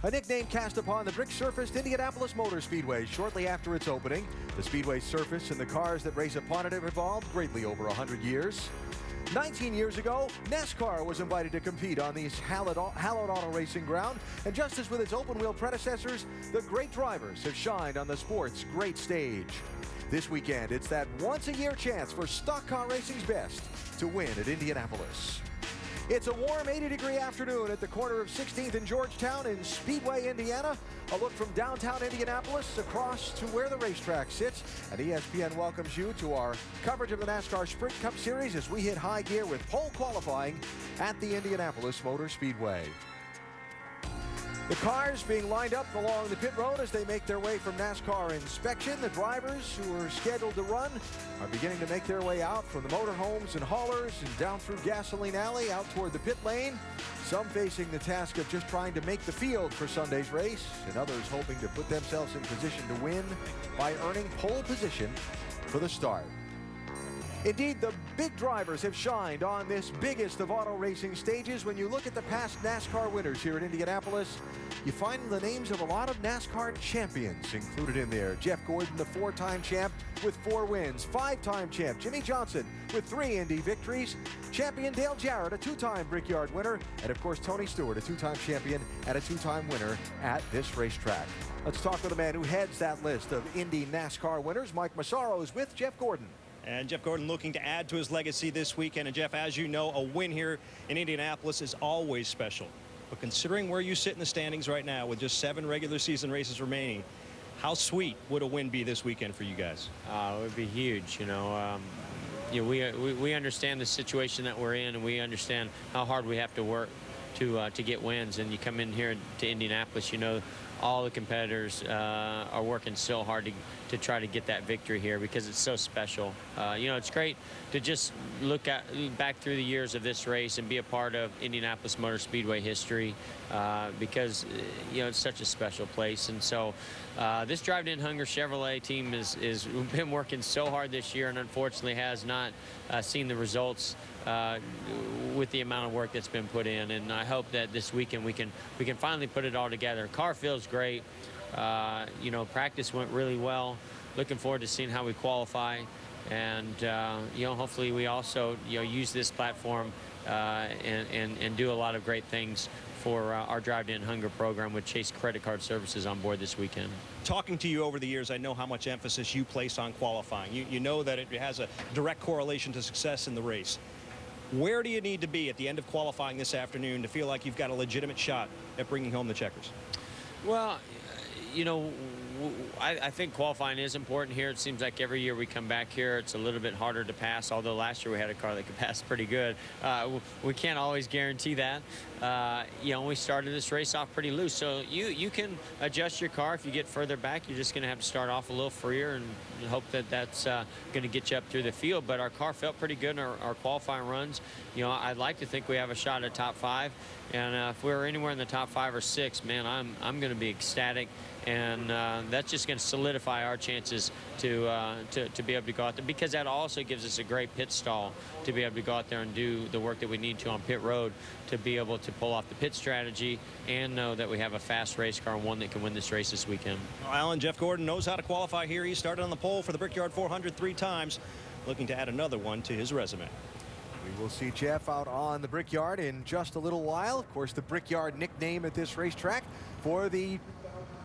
a nickname cast upon the brick-surfaced Indianapolis Motor Speedway shortly after its opening. The Speedway's surface and the cars that race upon it have evolved greatly over 100 years. 19 years ago, NASCAR was invited to compete on these hallowed auto racing ground, and just as with its open-wheel predecessors, the great drivers have shined on the sport's great stage. This weekend, it's that once-a-year chance for stock car racing's best to win at Indianapolis. It's a warm 80-degree afternoon at the corner of 16th and Georgetown in Speedway, Indiana. A look from downtown Indianapolis across to where the racetrack sits. And ESPN welcomes you to our coverage of the NASCAR Sprint Cup Series as we hit high gear with pole qualifying at the Indianapolis Motor Speedway. The cars being lined up along the pit road as they make their way from NASCAR inspection. The drivers who are scheduled to run are beginning to make their way out from the motorhomes and haulers and down through Gasoline Alley out toward the pit lane. Some facing the task of just trying to make the field for Sunday's race, and others hoping to put themselves in position to win by earning pole position for the start. Indeed, the big drivers have shined on this biggest of auto racing stages. When you look at the past NASCAR winners here at Indianapolis, you find the names of a lot of NASCAR champions included in there. Jeff Gordon, the four-time champ with 4 wins. Five-time champ Jimmy Johnson with 3 Indy victories. Champion Dale Jarrett, a 2-time Brickyard winner. And of course, Tony Stewart, a 2-time champion and a 2-time winner at this racetrack. Let's talk with the man who heads that list of Indy NASCAR winners. Mike Massaro is with Jeff Gordon. And Jeff Gordon looking to add to his legacy this weekend. And Jeff, as you know, a win here in Indianapolis is always special. But considering where you sit in the standings right now with just 7 regular season races remaining, how sweet would a win be this weekend for you guys? It would be huge. We understand the situation that we're in, and we understand how hard we have to work to get wins. And you come in here to Indianapolis, all the competitors are working so hard to try to get that victory here because it's so special. It's great to just look back through the years of this race and be a part of Indianapolis Motor Speedway history because it's such a special place. And so this Drive in Hunger Chevrolet team is been working so hard this year and unfortunately has not seen the results with the amount of work that's been put in. And I hope that this weekend we can finally put it all together. Car feels great. Practice went really well. Looking forward to seeing how we qualify. And, hopefully we also, use this platform and do a lot of great things for our Drive in Hunger program with Chase Credit Card Services on board this weekend. Talking to you over the years, I know how much emphasis you place on qualifying. You know that it has a direct correlation to success in the race. Where do you need to be at the end of qualifying this afternoon to feel like you've got a legitimate shot at bringing home the checkers? Well, I think qualifying is important here. It seems like every year we come back here, it's a little bit harder to pass, although last year we had a car that could pass pretty good. We can't always guarantee that. We started this race off pretty loose, so you can adjust your car. If you get further back, you're just going to have to start off a little freer and hope that that's going to get you up through the field. But our car felt pretty good in our qualifying runs. I'd like to think we have a shot at top 5. And if we were anywhere in the top 5 or 6, man, I'm going to be ecstatic. And that's just going to solidify our chances to be able to go out there, because that also gives us a great pit stall to be able to go out there and do the work that we need to on pit road to be able to pull off the pit strategy and know that we have a fast race car and one that can win this race this weekend. Allen, Jeff Gordon knows how to qualify here. He started on the pole for the Brickyard 400 3 times, looking to add another one to his resume. We will see Jeff out on the Brickyard in just a little while. Of course, the Brickyard nickname at this racetrack for the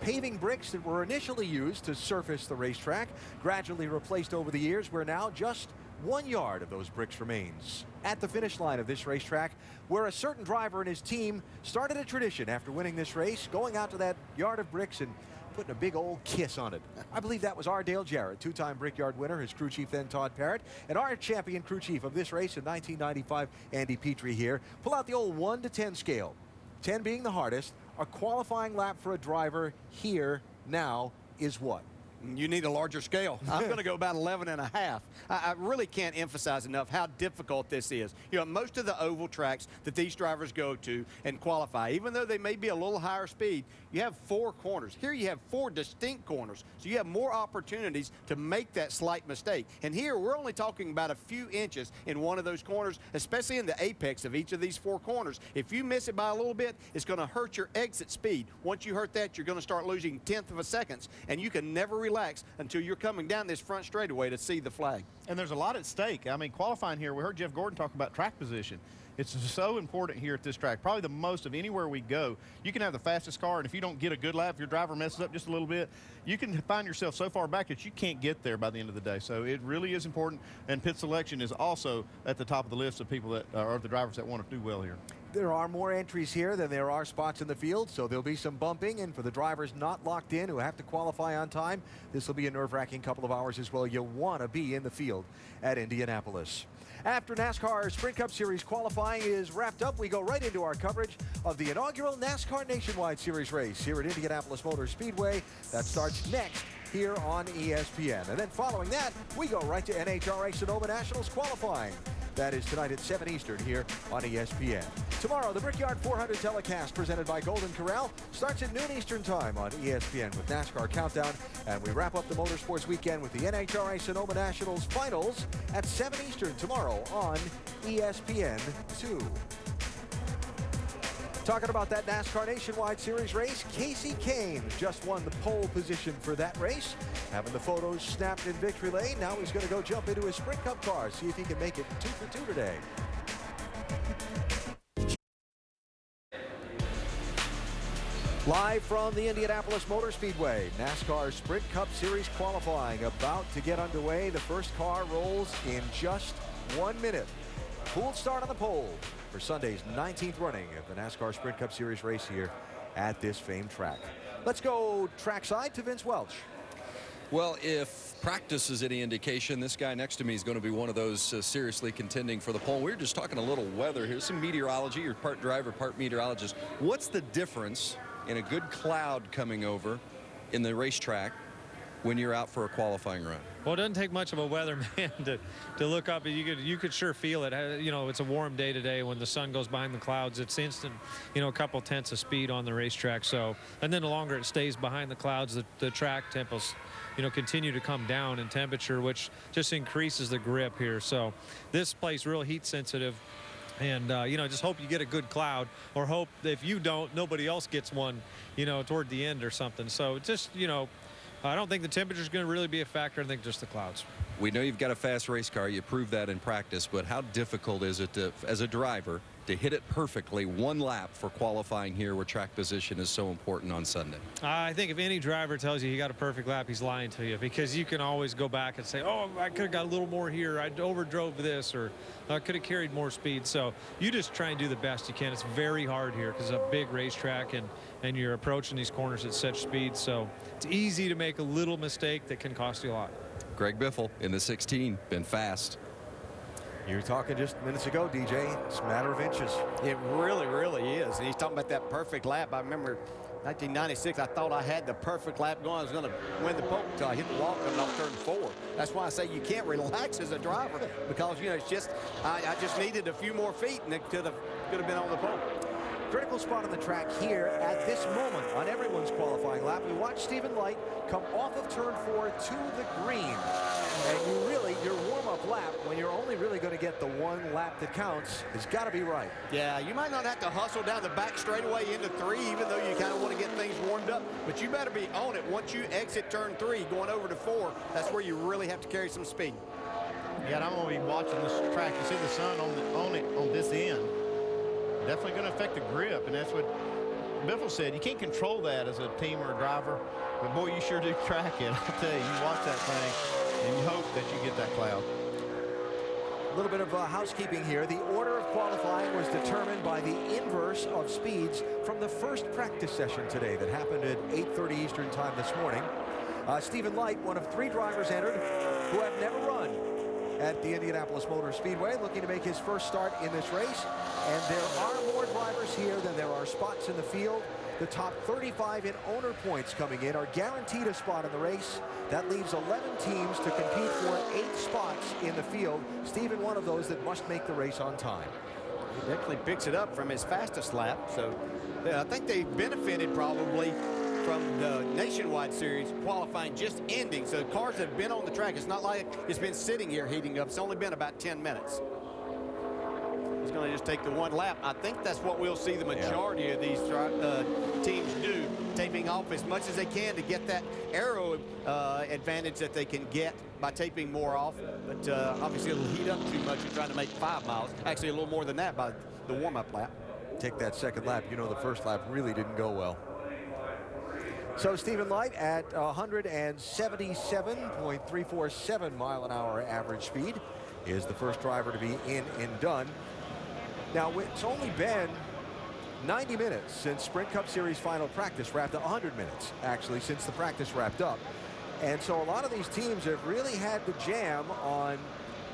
paving bricks that were initially used to surface the racetrack, gradually replaced over the years, where now just 1 yard of those bricks remains. At the finish line of this racetrack, where a certain driver and his team started a tradition after winning this race, going out to that yard of bricks and putting a big old kiss on it. I believe that was our Dale Jarrett, 2-time Brickyard winner, his crew chief then Todd Parrott, and our champion crew chief of this race in 1995, Andy Petrie here. Pull out the old 1 to 10 scale, 10 being the hardest. A qualifying lap for a driver here now is what? You need a larger scale. I'm going to go about 11 and a half. I really can't emphasize enough how difficult this is. You know, most of the oval tracks that these drivers go to and qualify, even though they may be a little higher speed, you have 4 corners. Here you have 4 distinct corners, so you have more opportunities to make that slight mistake. And here we're only talking about a few inches in one of those corners, especially in the apex of each of these 4 corners. If you miss it by a little bit, it's going to hurt your exit speed. Once you hurt that, you're going to start losing 1/10 of a second, and you can never relax until you're coming down this front straightaway to see the flag. And there's a lot at stake. I mean, qualifying here, we heard Jeff Gordon talk about track position. It's so important here at this track, probably the most of anywhere we go. You can have the fastest car, and if you don't get a good lap, if your driver messes up just a little bit, you can find yourself so far back that you can't get there by the end of the day. So it really is important, and pit selection is also at the top of the list of people that are the drivers that want to do well here. There are more entries here than there are spots in the field, so there'll be some bumping. And for the drivers not locked in who have to qualify on time, this will be a nerve-wracking couple of hours as well. You'll want to be in the field at Indianapolis. After NASCAR Sprint Cup Series qualifying is wrapped up, we go right into our coverage of the inaugural NASCAR Nationwide Series race here at Indianapolis Motor Speedway. That starts next here on ESPN. And then following that, we go right to NHRA Sonoma Nationals qualifying. That is tonight at 7 Eastern here on ESPN. Tomorrow, the Brickyard 400 telecast presented by Golden Corral starts at noon Eastern time on ESPN with NASCAR Countdown. And we wrap up the motorsports weekend with the NHRA Sonoma Nationals finals at 7 Eastern tomorrow on ESPN2. Talking about that NASCAR Nationwide Series race, Casey Kane just won the pole position for that race. Having the photos snapped in victory lane. Now he's going to go jump into his Sprint Cup car, see if he can make it 2 for 2 today. Live from the Indianapolis Motor Speedway, NASCAR Sprint Cup Series qualifying about to get underway. The first car rolls in just 1 minute. Cool start on the pole for Sunday's 19th running of the NASCAR Sprint Cup Series race here at this famed track. Let's go trackside to Vince Welch. Well, if practice is any indication, this guy next to me is going to be one of those seriously contending for the pole. We were just talking a little weather. Here's some meteorology. You're part driver, part meteorologist. What's the difference in a good cloud coming over in the racetrack when you're out for a qualifying run? Well, it doesn't take much of a weatherman to look up. You could sure feel it. You know, it's a warm day today. When the sun goes behind the clouds, it's instant, you know, a couple tenths of speed on the racetrack. So, and then the longer it stays behind the clouds, the track tempos, you know, continue to come down in temperature, which just increases the grip here. So this place real heat sensitive. And, you know, just hope you get a good cloud, or hope if you don't, nobody else gets one, you know, toward the end or something. So just, you know, I don't think the temperature is going to really be a factor. I think just the clouds. We know you've got a fast race car. You proved that in practice. But how difficult is it to, as a driver, to hit it perfectly 1 lap for qualifying here where track position is so important on Sunday? I think if any driver tells you he got a perfect lap, he's lying to you, because you can always go back and say, oh, I could have got a little more here. I overdrove this, or I could have carried more speed. So you just try and do the best you can. It's very hard here because it's a big racetrack, and you're approaching these corners at such speed. So it's easy to make a little mistake that can cost you a lot. Greg Biffle in the 16, been fast. You were talking just minutes ago, DJ. It's a matter of inches. It really, really is. And he's talking about that perfect lap. I remember 1996, I thought I had the perfect lap going. I was going to win the pole until I hit the wall coming off turn 4. That's why I say you can't relax as a driver, because, you know, it's just, I just needed a few more feet, and it could have been on the pole. Critical spot on the track here at this moment on everyone's qualifying lap. We watch Stephen Light come off of turn 4 to the green. And your warm-up lap, when you're only really going to get the 1 lap that counts, has got to be right. Yeah, you might not have to hustle down the back straightaway into 3, even though you kind of want to get things warmed up. But you better be on it once you exit turn 3, going over to 4. That's where you really have to carry some speed. Yeah, and I'm going to be watching this track. You see the sun on this end. Definitely going to affect the grip, and that's what Biffle said. You can't control that as a team or a driver, but boy, you sure do track it. I'll tell you watch that thing, and you hope that you get that cloud. A little bit of housekeeping here. The order of qualifying was determined by the inverse of speeds from the first practice session today that happened at 8:30 Eastern time this morning. Stephen Light, one of 3 drivers entered who have never run at the Indianapolis Motor Speedway, looking to make his first start in this race. And there are more drivers here than there are spots in the field. the top 35 in owner points coming in are guaranteed a spot in the race. That leaves 11 teams to compete for 8 spots in the field. Stephen, one of those that must make the race on time. He definitely picks it up from his fastest lap. So I think they benefited probably from the Nationwide Series qualifying just ending. So cars that have been on the track, it's not like it's been sitting here heating up. It's only been about 10 minutes. It's going to just take the one lap. I think that's what we'll see the majority of these teams do, taping off as much as they can to get that aero advantage that they can get by taping more off. But obviously it'll heat up too much. You're trying to make 5 miles. Actually a little more than that by the warm-up lap. Take that second lap. You know the first lap really didn't go well. So Stephen Light at 177.347 mile-an-hour average speed is the first driver to be in and done. Now, it's only been 90 minutes since Sprint Cup Series final practice wrapped up, 100 minutes, actually, since the practice wrapped up. And so a lot of these teams have really had to jam on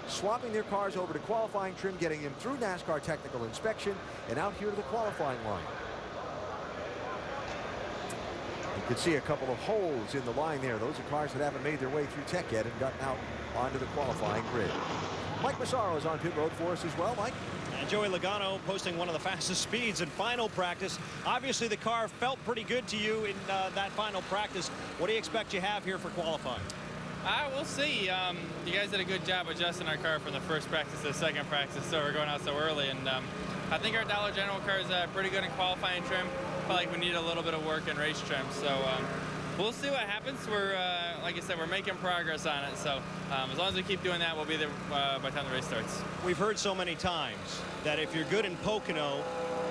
swapping their cars over to qualifying trim, getting them through NASCAR technical inspection, and out here to the qualifying line. You can see a couple of holes in the line there. Those are cars that haven't made their way through tech yet and gotten out onto the qualifying grid. Mike Massaro is on pit road for us as well. Mike? And Joey Logano posting one of the fastest speeds in final practice. Obviously, the car felt pretty good to you in that final practice. What do you expect you have here for qualifying? We'll see. You guys did a good job adjusting our car from the first practice to the second practice, so we're going out so early. And I think our Dollar General car is pretty good in qualifying trim. I feel like we need a little bit of work in race trim. So we'll see what happens. We're, like I said, we're making progress on it. So as long as we keep doing that, we'll be there by the time the race starts. We've heard so many times that if you're good in Pocono,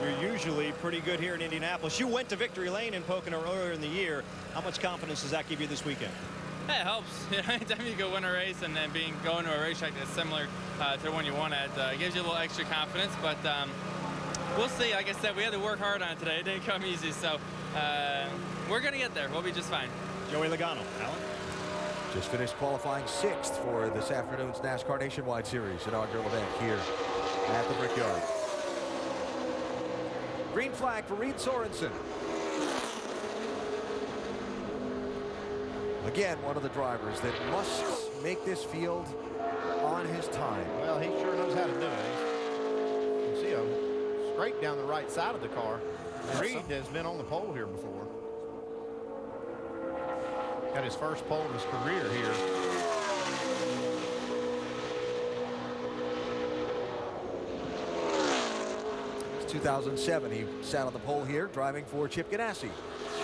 you're usually pretty good here in Indianapolis. You went to Victory Lane in Pocono earlier in the year. How much confidence does that give you this weekend? Yeah, it helps. Anytime you go win a race and then going to a racetrack that's similar to the one you won at, it gives you a little extra confidence. But we'll see. Like I said, we had to work hard on it today. It didn't come easy, so we're going to get there. We'll be just fine. Joey Logano. Alan? Just finished qualifying 6th for this afternoon's NASCAR Nationwide Series inaugural event here at the Brickyard. Green flag for Reed Sorensen. Again, one of the drivers that must make this field on his time. Well, he sure knows how to do it. You can see him straight down the right side of the car. Reed has been on the pole here before. Got his first pole of his career here. It's 2007. He sat on the pole here driving for Chip Ganassi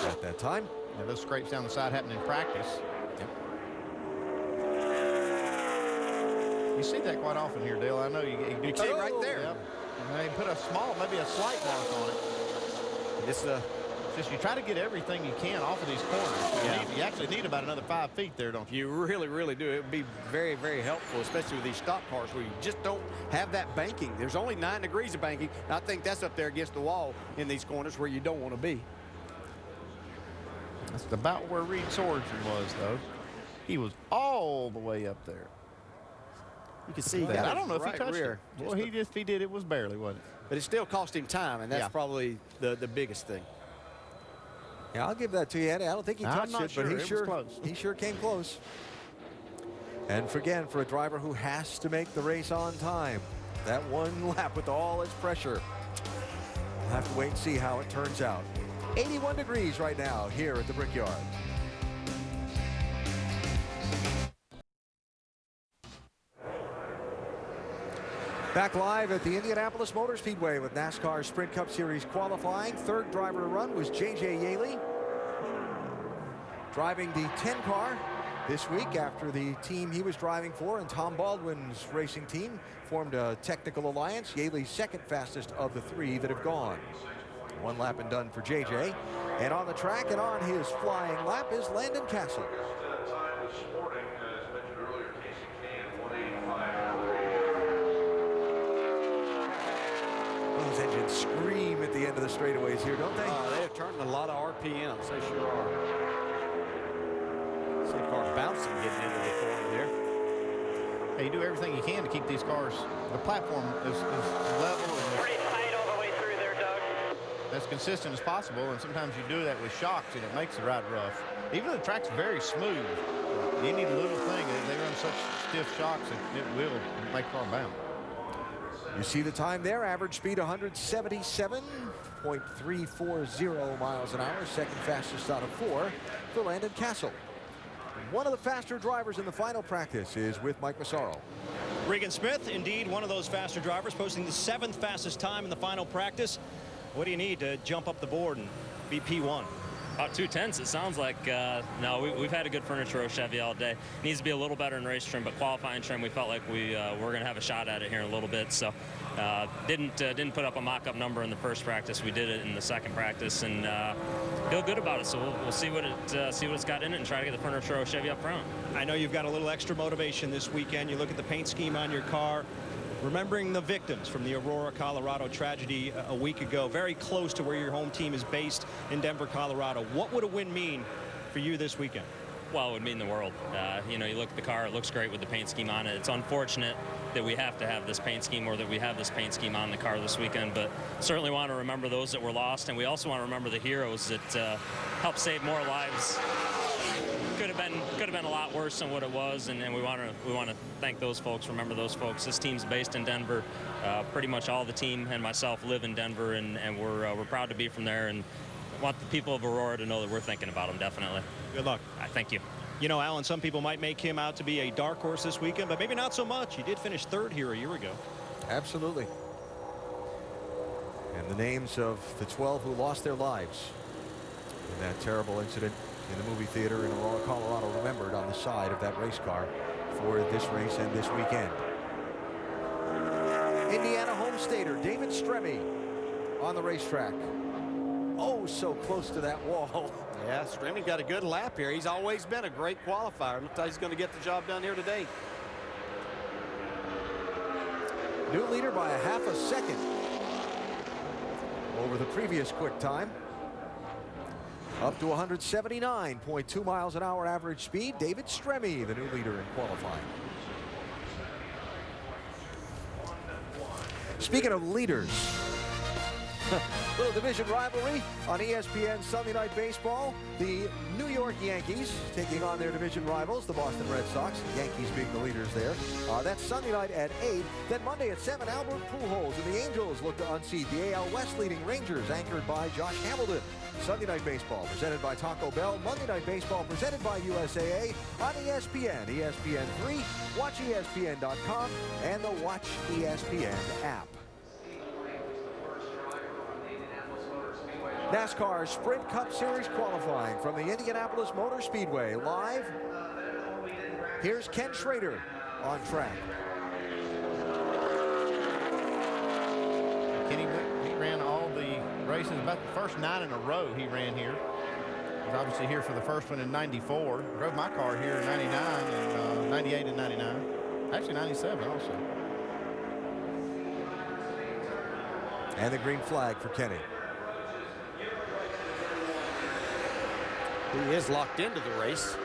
at that time. Yeah, those scrapes down the side happen in practice. Yep. You see that quite often here, Dale. I know you see it right there. Yep. They put a small, maybe a slight mark on it. It's just you try to get everything you can off of these corners. You actually need about another 5 feet there, don't you? You really, really do. It would be very, very helpful, especially with these stock cars where you just don't have that banking. There's only 9 degrees of banking. I think that's up there against the wall in these corners where you don't want to be. That's about where Reed Sorensen was, though. He was all the way up there. You can see that. I don't know if he touched rear. it. Well, if he did, it was barely, wasn't it? But it still cost him time, and that's probably the biggest thing. Yeah, I'll give that to you, Eddie. I don't think he touched it, sure. but he sure came close. And again, for a driver who has to make the race on time, that one lap with all its pressure. We'll have to wait and see how it turns out. 81 degrees right now here at the Brickyard. Back live at the Indianapolis Motor Speedway with NASCAR Sprint Cup Series qualifying. Third driver to run was J.J. Yaley, driving the 10 car this week after the team he was driving for and Tom Baldwin's racing team formed a technical alliance. Yaley's second fastest of the 3 that have gone. 1 lap and done for J.J. And on the track and on his flying lap is Landon Castle. Those engines scream at the end of the straightaways here, don't they? They have turned a lot of RPMs. They sure are. See the car bouncing getting into the corner there. Hey, you do everything you can to keep these cars. The platform is level. Pretty tight all the way through there, Doug. as consistent as possible, and sometimes you do that with shocks, and it makes the ride rough. Even though the track's very smooth, any little thing, they run such stiff shocks that it will make the car bounce. You see the time there, average speed 177.340 miles an hour, second fastest out of 4 for Landon Castle. One of the faster drivers in the final practice is with Mike Massaro. Regan Smith, indeed, one of those faster drivers, posting the 7th fastest time in the final practice. What do you need to jump up the board and be P1? About 2/10, it sounds like. No, we've had a good furniture row Chevy all day. Needs to be a little better in race trim, but qualifying trim, we felt like we're going to have a shot at it here in a little bit. So didn't put up a mock-up number in the first practice. We did it in the second practice, and feel good about it. So we'll see what it's got in it and try to get the furniture row Chevy up front. I know you've got a little extra motivation this weekend. You look at the paint scheme on your car. Remembering the victims from the Aurora, Colorado tragedy a week ago, very close to where your home team is based in Denver, Colorado. What would a win mean for you this weekend? Well, it would mean the world. You know, you look at the car, it looks great with the paint scheme on it. It's unfortunate that we have to have this paint scheme, or that we have this paint scheme on the car this weekend, but certainly want to remember those that were lost, and we also want to remember the heroes that helped save more lives. Could have been a lot worse than what it was, and we want to thank those folks, remember those folks. This team's based in Denver. Pretty much all the team and myself live in Denver, and we're proud to be from there, and want the people of Aurora to know that we're thinking about them, definitely. Good luck. Thank you. You know, Alan, some people might make him out to be a dark horse this weekend, but maybe not so much. He did finish 3rd here a year ago. Absolutely. And the names of the 12 who lost their lives in that terrible incident in the movie theater in Aurora, Colorado, remembered on the side of that race car for this race and this weekend. Indiana homestader David Stremme on the racetrack. Oh, so close to that wall. Yeah, Stremme got a good lap here. He's always been a great qualifier. Looks like he's going to get the job done here today. New leader by a half a second over the previous quick time. Up to 179.2 miles an hour average speed. David Stremme, the new leader in qualifying. Speaking of leaders, little division rivalry on ESPN Sunday Night Baseball. The New York Yankees taking on their division rivals, the Boston Red Sox. Yankees being the leaders there. That's Sunday night at 8. Then Monday at 7, Albert Pujols and the Angels look to unseat the AL West leading Rangers, anchored by Josh Hamilton. Sunday Night Baseball presented by Taco Bell. Monday Night Baseball presented by USAA on ESPN, ESPN3, watch ESPN.com, and the Watch ESPN app. NASCAR Sprint Cup Series qualifying from the Indianapolis Motor Speedway. Live, here's Ken Schrader on track. Kenny, he ran all the races, about the first 9 in a row he ran here. He was obviously here for the first one in '94. Drove my car here in '99 and '98 and '99. Actually '97 also. And the green flag for Kenny. He is locked into the race.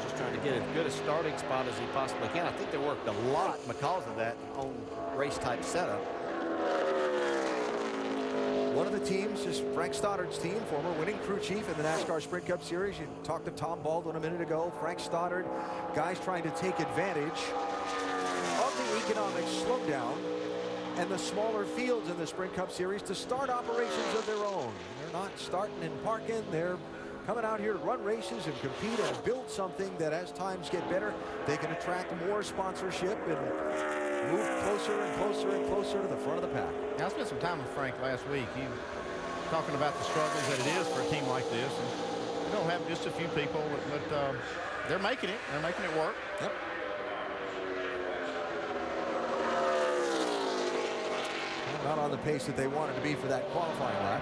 Just trying to get as good a starting spot as he possibly can. I think they worked a lot because of that on race type setup. One of the teams is Frank Stoddard's team, former winning crew chief in the NASCAR Sprint Cup Series. You talked to Tom Baldwin a minute ago. Frank Stoddard, guys trying to take advantage of the economic slowdown and the smaller fields in the Sprint Cup Series to start operations of their own. They're not starting and parking. They're coming out here to run races and compete and build something that as times get better, they can attract more sponsorship and move closer and closer and closer to the front of the pack. Now, I spent some time with Frank last week. He was talking about the struggles that it is for a team like this. And we don't have just a few people, but they're making it. They're making it work. Yep. Not on the pace that they wanted to be for that qualifying lap.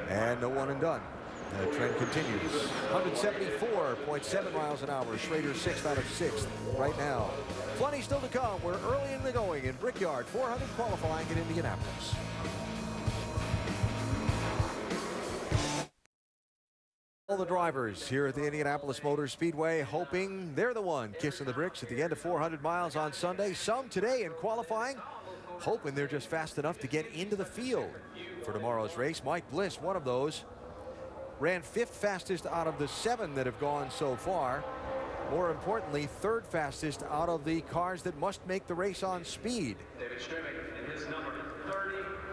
And no one and done. The trend continues. 174.7 miles an hour. Schrader 6th out of 6th right now. Plenty still to come. We're early in the going in Brickyard. 400 qualifying in Indianapolis. the drivers here at the Indianapolis Motor Speedway hoping they're the one kissing the bricks at the end of 400 miles on Sunday. Some today in qualifying, hoping they're just fast enough to get into the field for tomorrow's race. Mike Bliss, one of those, ran 5th fastest out of the 7 that have gone so far. More importantly, 3rd fastest out of the cars that must make the race on speed.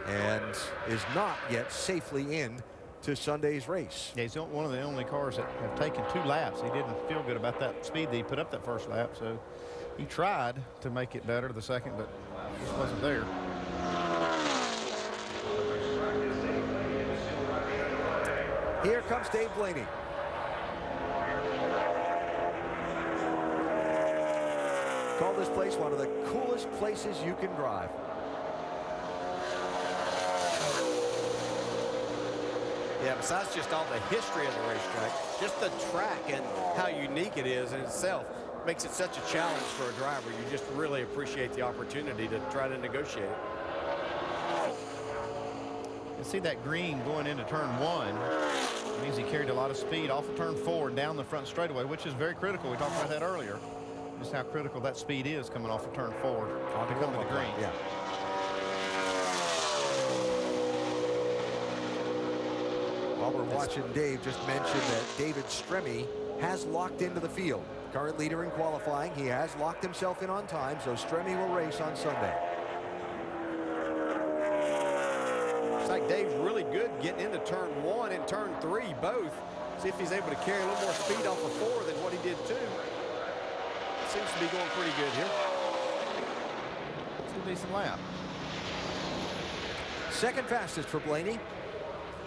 And is not yet safely in to Sunday's race. Yeah, he's one of the only cars that have taken 2 laps. He didn't feel good about that speed that he put up that first lap, so he tried to make it better the second, but just wasn't there. Here comes Dave Blaney. Call this place one of the coolest places you can drive. Yeah, besides just all the history of the racetrack, just the track and how unique it is in itself makes it such a challenge for a driver. You just really appreciate the opportunity to try to negotiate it. You see that green going into turn 1. It means he carried a lot of speed off of turn 4 and down the front straightaway, which is very critical. We talked about that earlier. Just how critical that speed is coming off of turn 4 to come to the green. Yeah. While we're watching, Dave just mentioned that David Stremme has locked into the field. Current leader in qualifying. He has locked himself in on time, so Stremme will race on Sunday. It's like Dave's really good getting into turn 1 and turn 3 both. See if he's able to carry a little more speed off of 4 than what he did 2. Seems to be going pretty good here. It's a decent lap. 2nd fastest for Blaney.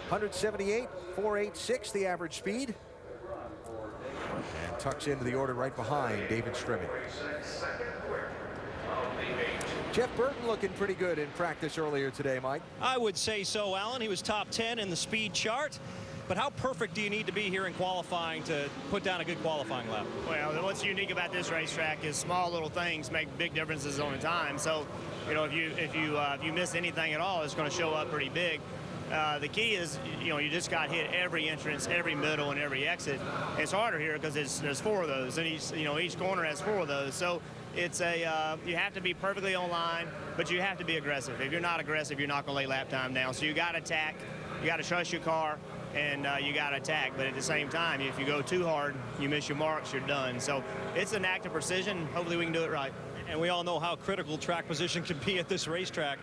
178.486 the average speed. And tucks into the order right behind David Stremme. Jeff Burton looking pretty good in practice earlier today, Mike. I would say so, Allen. He was top 10 in the speed chart. But how perfect do you need to be here in qualifying to put down a good qualifying lap? Well, what's unique about this racetrack is small little things make big differences on the time. So, you know, if you miss anything at all, it's going to show up pretty big. The key is, you know, you just got hit every entrance, every middle, and every exit. It's harder here because there's 4 of those, and each corner has 4 of those. So it's you have to be perfectly on line, but you have to be aggressive. If you're not aggressive, you're not going to lay lap time down. So you got to attack, you got to trust your car, and you got to attack. But at the same time, if you go too hard, you miss your marks, you're done. So it's an act of precision. Hopefully we can do it right. And we all know how critical track position can be at this racetrack.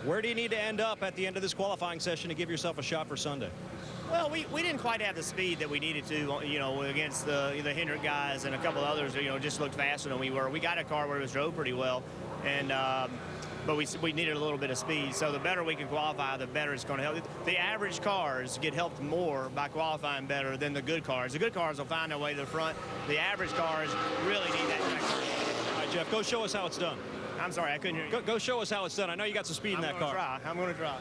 Where do you need to end up at the end of this qualifying session to give yourself a shot for Sunday? Well, we didn't quite have the speed that we needed to, you know, against the Hendrick guys and a couple others, you know, just looked faster than we were. We got a car where it was drove pretty well, and but we needed a little bit of speed. So the better we can qualify, the better it's going to help. The average cars get helped more by qualifying better than the good cars. The good cars will find their way to the front. The average cars really need that track. All right, Jeff, go show us how it's done. I'm sorry, I couldn't hear you. Go show us how it's done. I know you got some speed in that car. I'm going to try.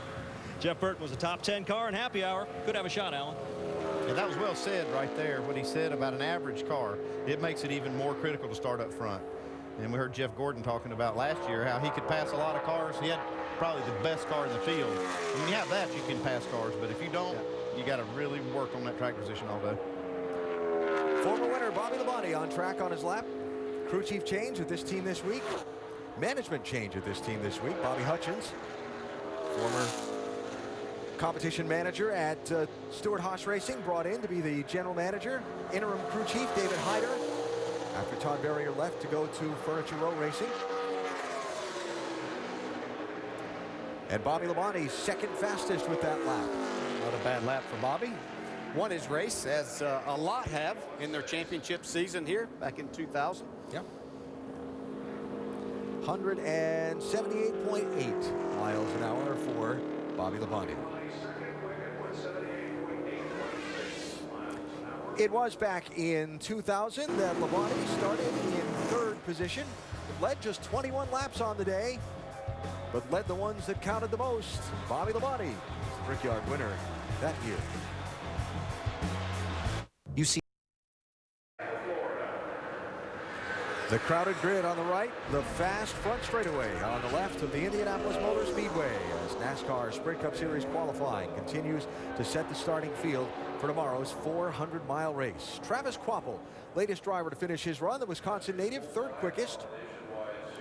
Jeff Burton was a top 10 car in happy hour. Could have a shot, Allen. And that was well said right there, what he said about an average car. It makes it even more critical to start up front. And we heard Jeff Gordon talking about last year how he could pass a lot of cars. He had probably the best car in the field. And when you have that, you can pass cars. But if you don't, you got to really work on that track position all day. Former winner Bobby Labonte on track on his lap. Crew chief change with this team this week. Management change with this team this week. Bobby Hutchins, former competition manager at Stewart-Haas Racing, brought in to be the general manager. Interim crew chief David Hyder, after Todd Berrier left to go to Furniture Row Racing. And Bobby Labonte, 2nd fastest with that lap. Not a bad lap for Bobby. Won his race, as a lot have in their championship season here back in 2000. Yep. 178.8 miles an hour for Bobby Labonte. It was back in 2000 that Labonte started in 3rd position, led just 21 laps on the day, but led the ones that counted the most. Bobby Labonte, Brickyard winner that year. You see the crowded grid on the right, the fast front straightaway on the left of the Indianapolis Motor Speedway, as NASCAR Sprint Cup Series qualifying continues to set the starting field for tomorrow's 400-mile race. Travis Kvapil, latest driver to finish his run, the Wisconsin native, third quickest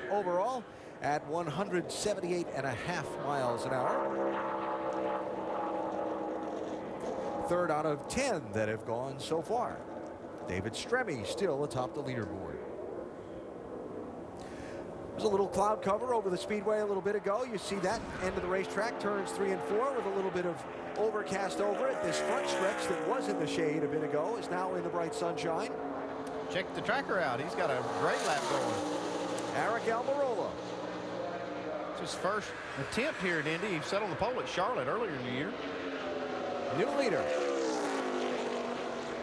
overall at 178.5 miles an hour. Third out of 10 that have gone so far. David Stremme still atop the leaderboard. There's a little cloud cover over the speedway a little bit ago. You see that end of the racetrack, turns 3 and 4 with a little bit of overcast over it. This front stretch that was in the shade a bit ago is now in the bright sunshine. Check the tracker out. He's got a great lap going. Aric Almirola. It's his first attempt here at Indy. He set on the pole at Charlotte earlier in the year. New leader.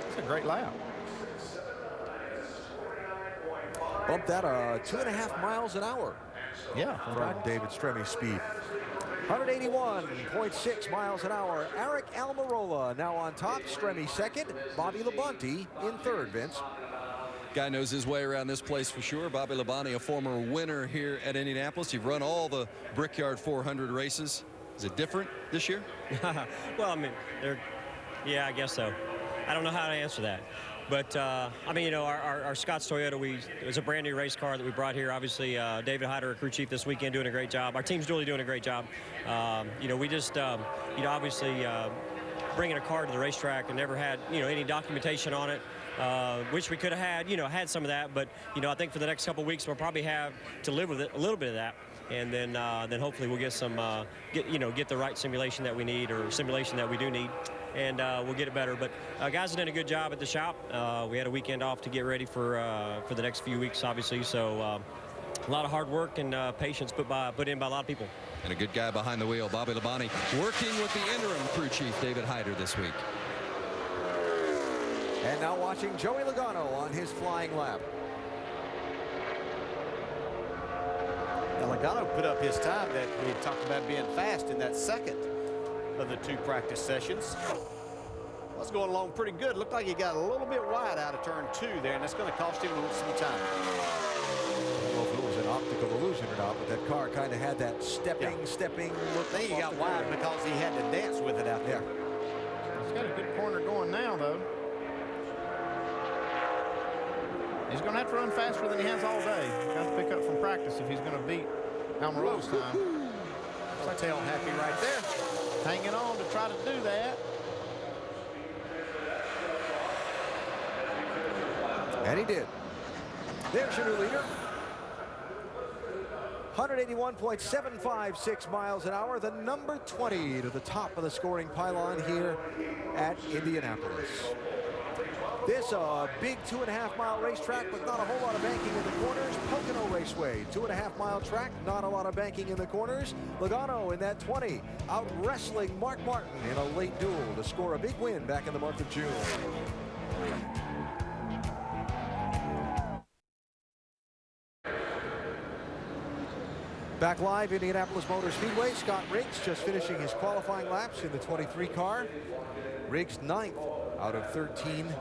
It's a great lap. Bumped that 2.5 miles an hour. Yeah, from David Stremme's speed. 181.6 miles an hour. Aric Almirola now on top. Stremme second. Bobby Labonte in third, Vince. Guy knows his way around this place for sure. Bobby Labonte, a former winner here at Indianapolis. You've run all the Brickyard 400 races. Is it different this year? Well, I mean, yeah, I guess so. I don't know how to answer that. But, I mean, you know, our Scott's Toyota, it was a brand new race car that we brought here. Obviously, David Hyder, our crew chief this weekend, doing a great job. Our team's really doing a great job. You know, we just, you know, obviously bringing a car to the racetrack and never had, you know, any documentation on it. Wish we could have had, you know, had some of that. But, you know, I think for the next couple of weeks, we'll probably have to live with it, a little bit of that. And then hopefully we'll get some, get the right simulation that we need, or simulation that we do need, and we'll get it better. But guys have done a good job at the shop. We had a weekend off to get ready for the next few weeks, obviously. So a lot of hard work and patience put in by a lot of people. And a good guy behind the wheel, Bobby Labonte, working with the interim crew chief, David Hyder, this week. And now watching Joey Logano on his flying lap. Now, Logano put up his time that we had talked about being fast in that second of the 2 practice sessions. Was going along pretty good. Looked like he got a little bit wide out of turn 2 there, and that's going to cost him some time. I don't know if it was an optical illusion or not, but that car kind of had that stepping look. I think he got wide because he had to dance with it out there. He's got a good corner going now, though. He's going to have to run faster than he has all day. He's got to pick up from practice if he's going to beat Almirola's time. Looks tail happy right there. Hanging on to try to do that. And he did. There's your new leader. 181.756 miles an hour, the number 20 to the top of the scoring pylon here at Indianapolis. This big 2.5-mile racetrack with not a whole lot of banking in the corners. Pocono Raceway, 2.5-mile track, not a lot of banking in the corners. Logano in that 20, out wrestling Mark Martin in a late duel to score a big win back in the month of June. Back live, Indianapolis Motor Speedway. Scott Riggs just finishing his qualifying laps in the 23 car. Riggs 9th out of 13.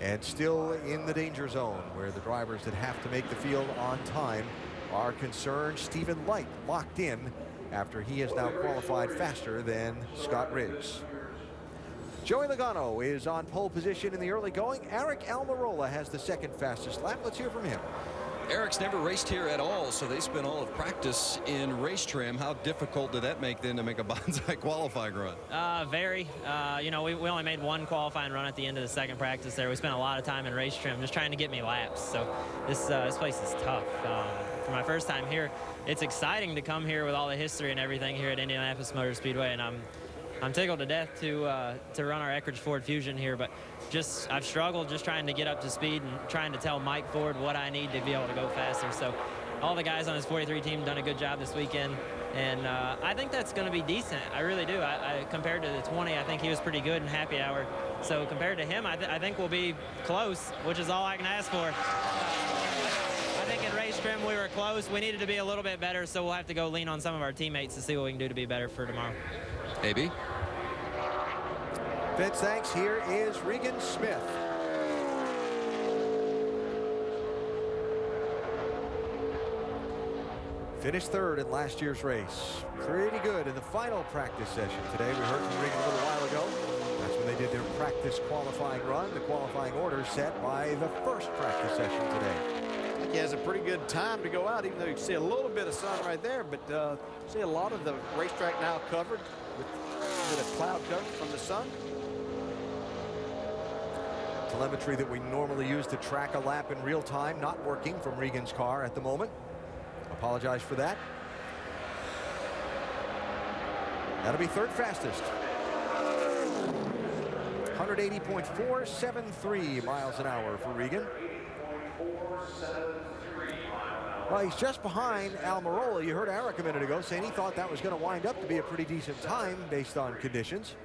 And still in the danger zone, where the drivers that have to make the field on time are concerned. Stephen Light locked in after he has now qualified faster than Scott Riggs. Joey Logano is on pole position in the early going. Aric Almirola has the second fastest lap. Let's hear from him. Eric's never raced here at all, so they spent all of practice in race trim. How difficult did that make then to make a bonsai qualifying run? Very. You know, we only made one qualifying run at the end of the second practice there. We spent a lot of time in race trim just trying to get me laps. So this place is tough. For my first time here, it's exciting to come here with all the history and everything here at Indianapolis Motor Speedway, and I'm tickled to death to run our Eckridge Ford Fusion here, but I've struggled just trying to get up to speed and trying to tell Mike Ford what I need to be able to go faster. So all the guys on his 43 team done a good job this weekend, and I think that's going to be decent. I really do. I compared to the 20, I think he was pretty good in happy hour. So compared to him, I think we'll be close, which is all I can ask for. I think in race trim we were close. We needed to be a little bit better, so we'll have to go lean on some of our teammates to see what we can do to be better for tomorrow. AB. Vince, thanks. Here is Regan Smith. Finished third in last year's race. Pretty good in the final practice session today. We heard from Regan a little while ago. That's when they did their practice qualifying run. The qualifying order set by the first practice session today. I think he has a pretty good time to go out, even though you can see a little bit of sun right there. But see a lot of the racetrack now covered with a bit of cloud cover from the sun. Telemetry that we normally use to track a lap in real time not working from Regan's car at the moment. Apologize for that. That'll be third fastest. 180.473 miles an hour for Regan. Well, he's just behind Almirola. You heard Eric a minute ago saying he thought that was going to wind up to be a pretty decent time based on conditions.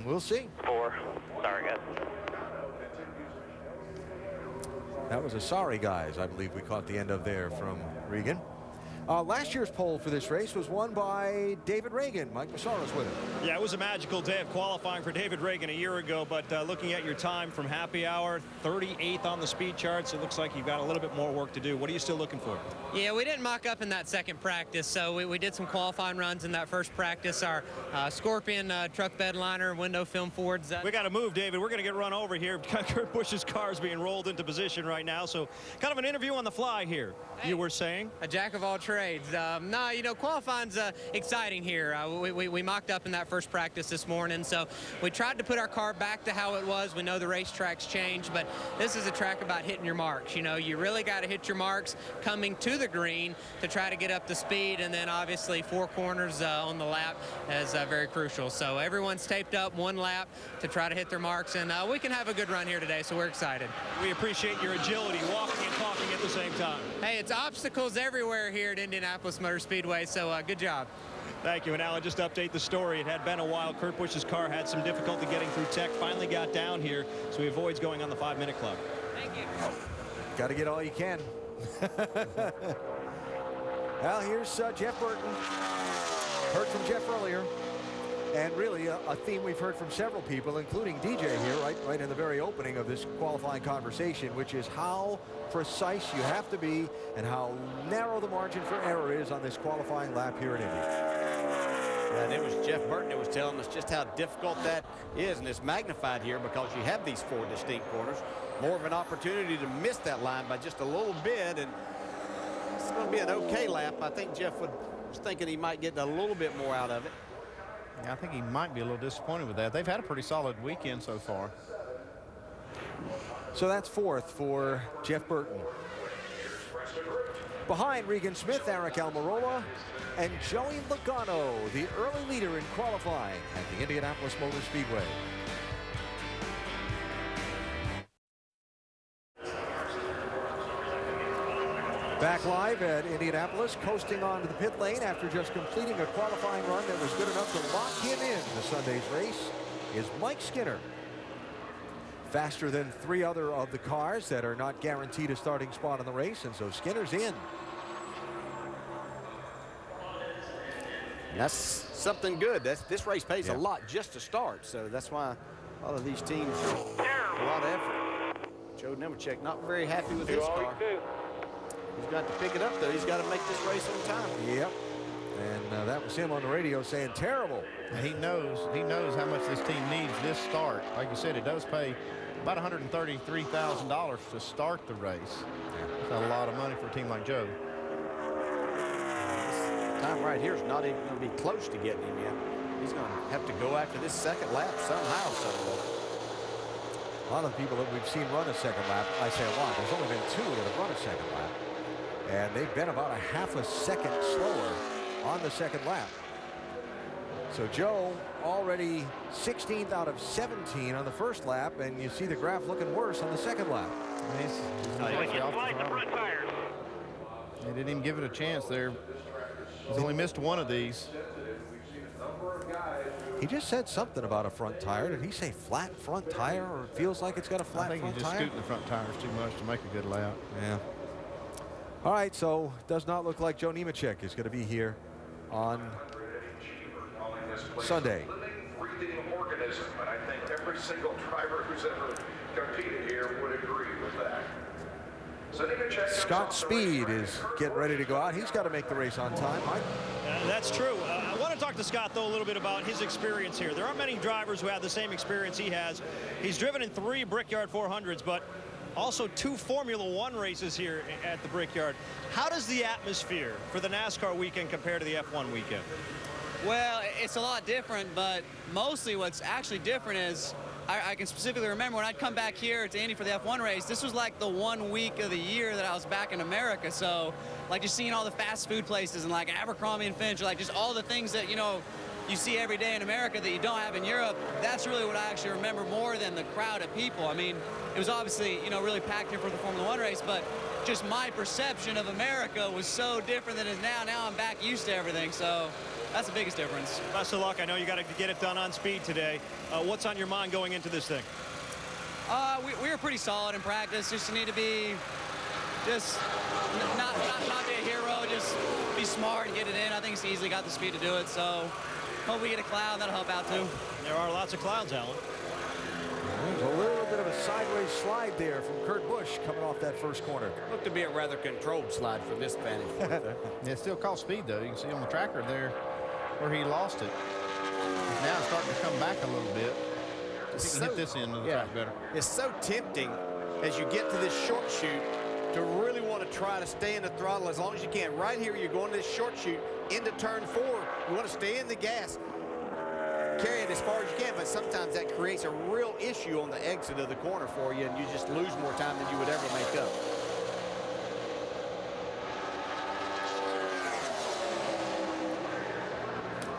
We'll see. 4. Sorry, guys. That was a sorry, guys, I believe we caught the end of there from Regan. Last year's pole for this race was won by David Reagan. Mike Massaro's with him. Yeah, it was a magical day of qualifying for David Reagan a year ago, but looking at your time from happy hour, 38th on the speed charts, it looks like you've got a little bit more work to do. What are you still looking for? Yeah, we didn't mock up in that second practice, so we did some qualifying runs in that first practice. Our Scorpion truck bed liner, window film Fords. We got to move, David. We're going to get run over here. Kurt Busch's car is being rolled into position right now, so kind of an interview on the fly here. Hey, you were saying? A jack of all trades. No, you know, qualifying's exciting here. We mocked up in that first practice this morning, so we tried to put our car back to how it was. We know the racetrack's changed, but this is a track about hitting your marks. You know, you really got to hit your marks coming to the green to try to get up to speed, and then obviously 4 corners on the lap is very crucial. So everyone's taped up 1 lap to try to hit their marks, and we can have a good run here today, so we're excited. We appreciate your agility, walking and talking at the same time. Hey, it's obstacles everywhere here at Indianapolis Motor Speedway, so good job. Thank you. And Alan, just update the story. It had been a while. Kurt Busch's car had some difficulty getting through tech, finally got down here, so he avoids going on the 5-minute clock. Thank you. Got to get all you can. Well, here's Jeff Burton. Heard from Jeff earlier. And really a theme we've heard from several people, including DJ here, right in the very opening of this qualifying conversation, which is how precise you have to be and how narrow the margin for error is on this qualifying lap here in Indy. And it was Jeff Burton that was telling us just how difficult that is, and it's magnified here because you have these 4 distinct corners. More of an opportunity to miss that line by just a little bit, and it's going to be an okay lap. I think Jeff was thinking he might get a little bit more out of it. I think he might be a little disappointed with that. They've had a pretty solid weekend so far. So that's 4th for Jeff Burton. Behind Regan Smith, Eric Almirola, and Joey Logano, the early leader in qualifying at the Indianapolis Motor Speedway. Back live at Indianapolis, coasting onto the pit lane after just completing a qualifying run that was good enough to lock him in to Sunday's race is Mike Skinner. Faster than 3 other of the cars that are not guaranteed a starting spot in the race, and so Skinner's in. That's something good. This race pays a lot just to start, so that's why a lot of these teams a lot of effort. Joe Nemechek not very happy with his car. He's got to pick it up, though. He's got to make this race on time. Yep. And that was him on the radio saying terrible. He knows how much this team needs this start. Like you said, it does pay about $133,000 to start the race. That's a lot of money for a team like Joe. This time right here is not even going to be close to getting him yet. He's going to have to go after this second lap somehow. A lot of the people that we've seen run a second lap, I say a lot, there's only been 2 that have run a second lap. And they've been about a half a second slower on the second lap. So Joe already 16th out of 17 on the first lap, and you see the graph looking worse on the second lap. They didn't even give it a chance there. He's only missed 1 of these. He just said something about a front tire. Did he say flat front tire, or it feels like it's got a flat front tire? I think he's just scooting the front tires too much to make a good lap. Yeah. All right, so does not look like Joe Nemechek is going to be here on Sunday. Breathing organism, and I think every single driver who's ever competed here would agree with that. Scott Speed is getting ready to go out. He's got to make the race on time. Mike? That's true. I want to talk to Scott, though, a little bit about his experience here. There aren't many drivers who have the same experience he has. He's driven in 3 Brickyard 400s, but also 2 Formula One races here at the Brickyard. How does the atmosphere for the NASCAR weekend compare to the F1 weekend? Well, it's a lot different, but mostly what's actually different is I can specifically remember when I'd come back here to Indy for the F1 race, this was like the 1 week of the year that I was back in America. So, like, just seeing all the fast food places and, like, Abercrombie and Finch, like, just all the things that, you know, you see every day in America that you don't have in Europe. That's really what I actually remember more than the crowd of people. I mean, it was obviously, you know, really packed here for the Formula One race, but just my perception of America was so different than it is now. Now I'm back used to everything, so that's the biggest difference. Best of luck. I know you got to get it done on speed today. What's on your mind going into this thing? We were pretty solid in practice. Just need to be, just not be a hero. Just be smart and get it in. I think he's easily got the speed to do it. So hope we get a cloud. That'll help out too. There are lots of clouds, Allen. There's a little bit of a sideways slide there from Kurt Busch coming off that first corner. Looked to be a rather controlled slide from this vantage point there. Yeah, still caught speed, though. You can see on the tracker there where he lost it. Now it's starting to come back a little bit. He can hit this end of the track better. It's so tempting as you get to this short chute to really want to try to stay in the throttle as long as you can. Right here, you're going to this short chute into turn 4. You want to stay in the gas, carry it as far as you can, but sometimes that creates a real issue on the exit of the corner for you, and you just lose more time than you would ever make up.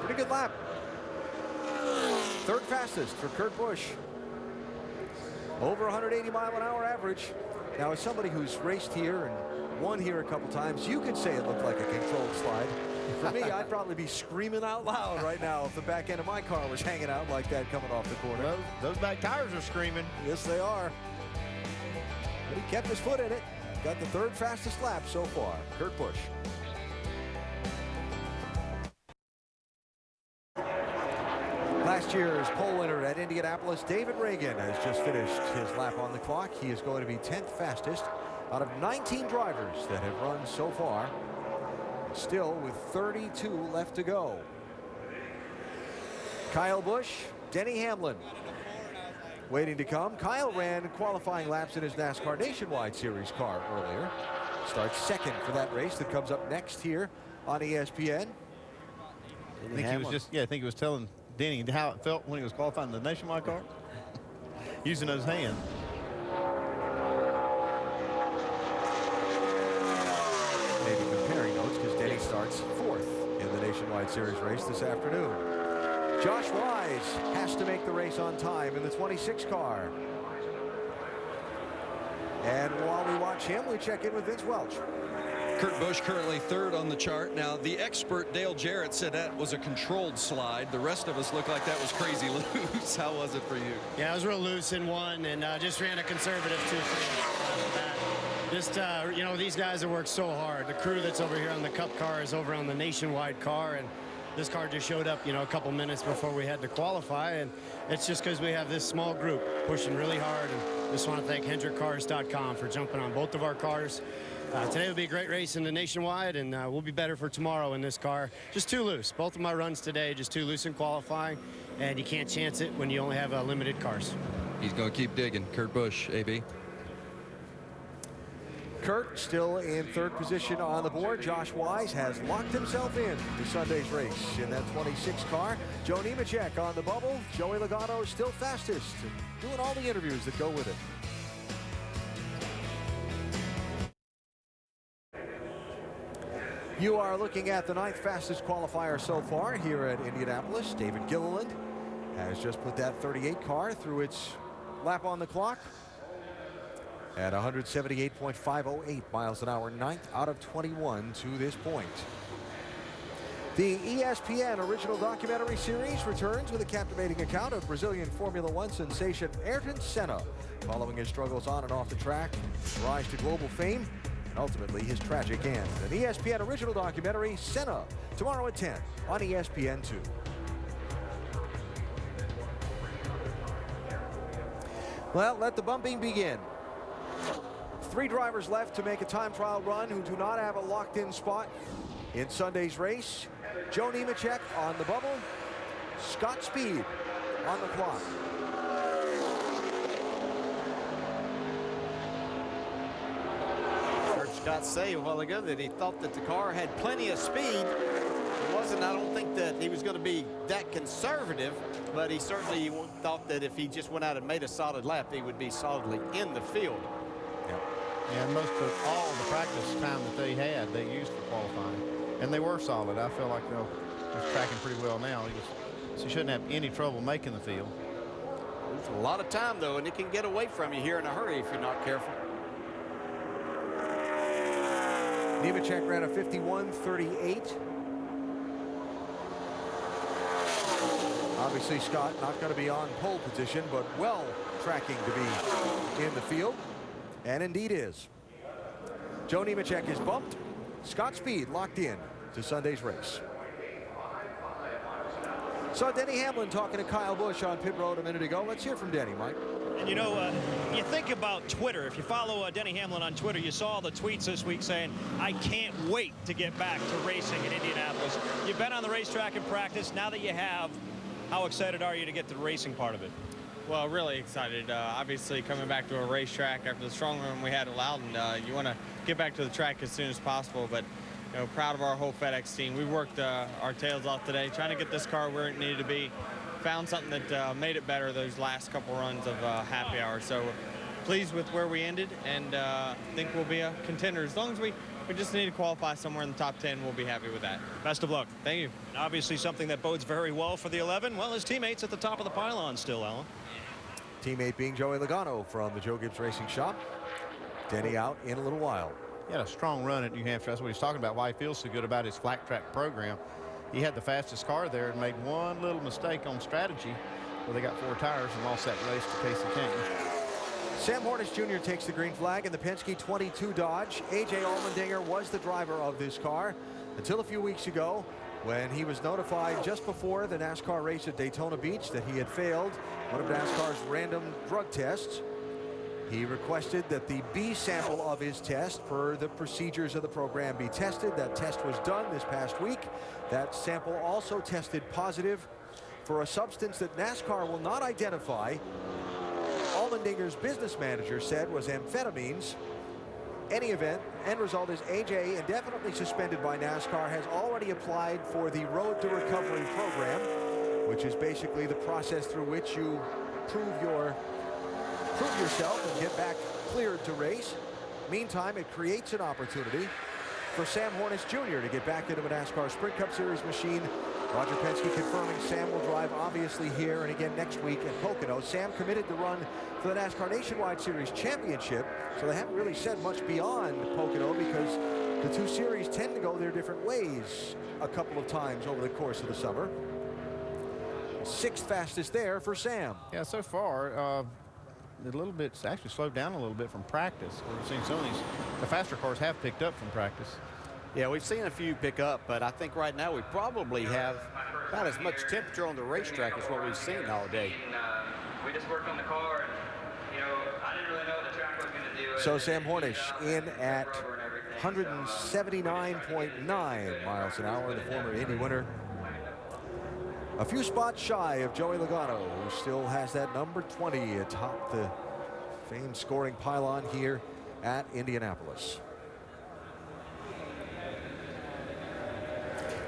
Pretty good lap. 3rd fastest for Kurt Busch. Over 180-mile-an-hour average. Now, as somebody who's raced here and won here a couple times, you could say it looked like a controlled slide. For me, I'd probably be screaming out loud right now if the back end of my car was hanging out like that coming off the corner. Well, those back tires are screaming. Yes, they are. But he kept his foot in it. Got the 3rd fastest lap so far. Kurt Busch. Last year's pole winner at Indianapolis, David Reagan, has just finished his lap on the clock. He is going to be 10th fastest out of 19 drivers that have run so far. Still with 32 left to go. Kyle Busch, Denny Hamlin waiting to come. Kyle ran qualifying laps in his NASCAR Nationwide Series car earlier. Starts 2nd for that race that comes up next here on ESPN. I think he was just, I think he was telling Denny how it felt when he was qualifying the Nationwide car. Using those hands. Maybe comparing notes because Denny starts 4th in the Nationwide Series race this afternoon. Josh Wise has to make the race on time in the 26 car. And while we watch him, we check in with Vince Welch. Kurt Busch currently 3rd on the chart. Now, the expert Dale Jarrett said that was a controlled slide. The rest of us look like that was crazy loose. How was it for you? Yeah, it was real loose in one, and just ran a conservative 2-3. Just, you know, these guys have worked so hard. The crew that's over here on the Cup car is over on the Nationwide car, and this car just showed up, you know, a couple minutes before we had to qualify, and it's just because we have this small group pushing really hard. And just want to thank HendrickCars.com for jumping on both of our cars. Today will be a great race in the Nationwide, and we'll be better for tomorrow in this car. Just too loose. Both of my runs today, just too loose in qualifying, and you can't chance it when you only have limited cars. He's going to keep digging. Kurt Busch, AB. Kurt still in 3rd position on the board. Josh Wise has locked himself in to Sunday's race in that 26 car. Joe Nemechek on the bubble. Joey Logano still fastest, and doing all the interviews that go with it. You are looking at the 9th fastest qualifier so far here at Indianapolis. David Gilliland has just put that 38 car through its lap on the clock at 178.508 miles an hour, 9th out of 21 to this point. The ESPN original documentary series returns with a captivating account of Brazilian Formula One sensation Ayrton Senna, following his struggles on and off the track, his rise to global fame, and ultimately his tragic end. An ESPN original documentary, Senna, tomorrow at 10 on ESPN2. Well, let the bumping begin. 3 drivers left to make a time trial run who do not have a locked-in spot in Sunday's race. Joe Nemechek on the bubble. Scott Speed on the clock. Heard Scott say a while ago that he thought that the car had plenty of speed. It wasn't, I don't think that he was going to be that conservative, but he certainly thought that if he just went out and made a solid lap, he would be solidly in the field. And most of all the practice time that they had, they used for qualifying. And they were solid. I feel like they're tracking pretty well now. So you shouldn't have any trouble making the field. There's a lot of time, though, and it can get away from you here in a hurry if you're not careful. Nemechek ran a 51.38. Obviously, Scott not going to be on pole position, but well tracking to be in the field. And indeed is. Joe Nemechek is bumped. Scott Speed locked in to Sunday's race. Saw Denny Hamlin talking to Kyle Busch on pit road a minute ago. Let's hear from Denny, Mike. And you know, you think about Twitter. If you follow Denny Hamlin on Twitter, you saw the tweets this week saying, I can't wait to get back to racing in Indianapolis. You've been on the racetrack in practice. Now that you have, how excited are you to get to the racing part of it? Well, really excited. Obviously, coming back to a racetrack after the strong run we had at Loudon, you want to get back to the track as soon as possible. But, you know, proud of our whole FedEx team. We worked our tails off today, trying to get this car where it needed to be. Found something that made it better those last couple runs of happy hour. So pleased with where we ended, and think we'll be a contender. As long as we just need to qualify somewhere in the top 10, we'll be happy with that. Best of luck. Thank you. And obviously something that bodes very well for the 11. Well, his teammates at the top of the pylon still, Alan. Teammate being Joey Logano from the Joe Gibbs Racing Shop. Denny out in a little while. He had a strong run at New Hampshire. That's what he's talking about, why he feels so good about his flat track program. He had the fastest car there and made one little mistake on strategy where they got 4 tires and lost that race to Casey King. Sam Hornish Jr. takes the green flag in the Penske 22 Dodge. A.J. Allmendinger was the driver of this car until a few weeks ago when he was notified just before the NASCAR race at Daytona Beach that he had failed one of NASCAR's random drug tests. He requested that the B sample of his test, per the procedures of the program, be tested. That test was done this past week. That sample also tested positive for a substance that NASCAR will not identify. Allmendinger's business manager said was amphetamines. Any event, end result is AJ, indefinitely suspended by NASCAR, has already applied for the Road to Recovery program, which is basically the process through which you prove yourself and get back cleared to race. Meantime, it creates an opportunity for Sam Hornish Jr. to get back into a NASCAR Sprint Cup Series machine. Roger Penske confirming Sam will drive obviously here and again next week at Pocono. Sam committed to run for the NASCAR Nationwide Series Championship, so they haven't really said much beyond Pocono because the 2 series tend to go their different ways a couple of times over the course of the summer. 6th fastest there for Sam. Yeah, so far, a little bit, it's actually slowed down a little bit from practice. We've seen some of these, the faster cars have picked up from practice. Yeah, we've seen a few pick up, but I think right now we probably have about as much temperature on the racetrack as what we've seen all day. We just worked on the car, and, you know, I didn't really know what the track was going to do. So Sam Hornish in at 179.9 miles an hour, the former Indy winner. A few spots shy of Joey Logano, who still has that number 20 atop the famed scoring pylon here at Indianapolis.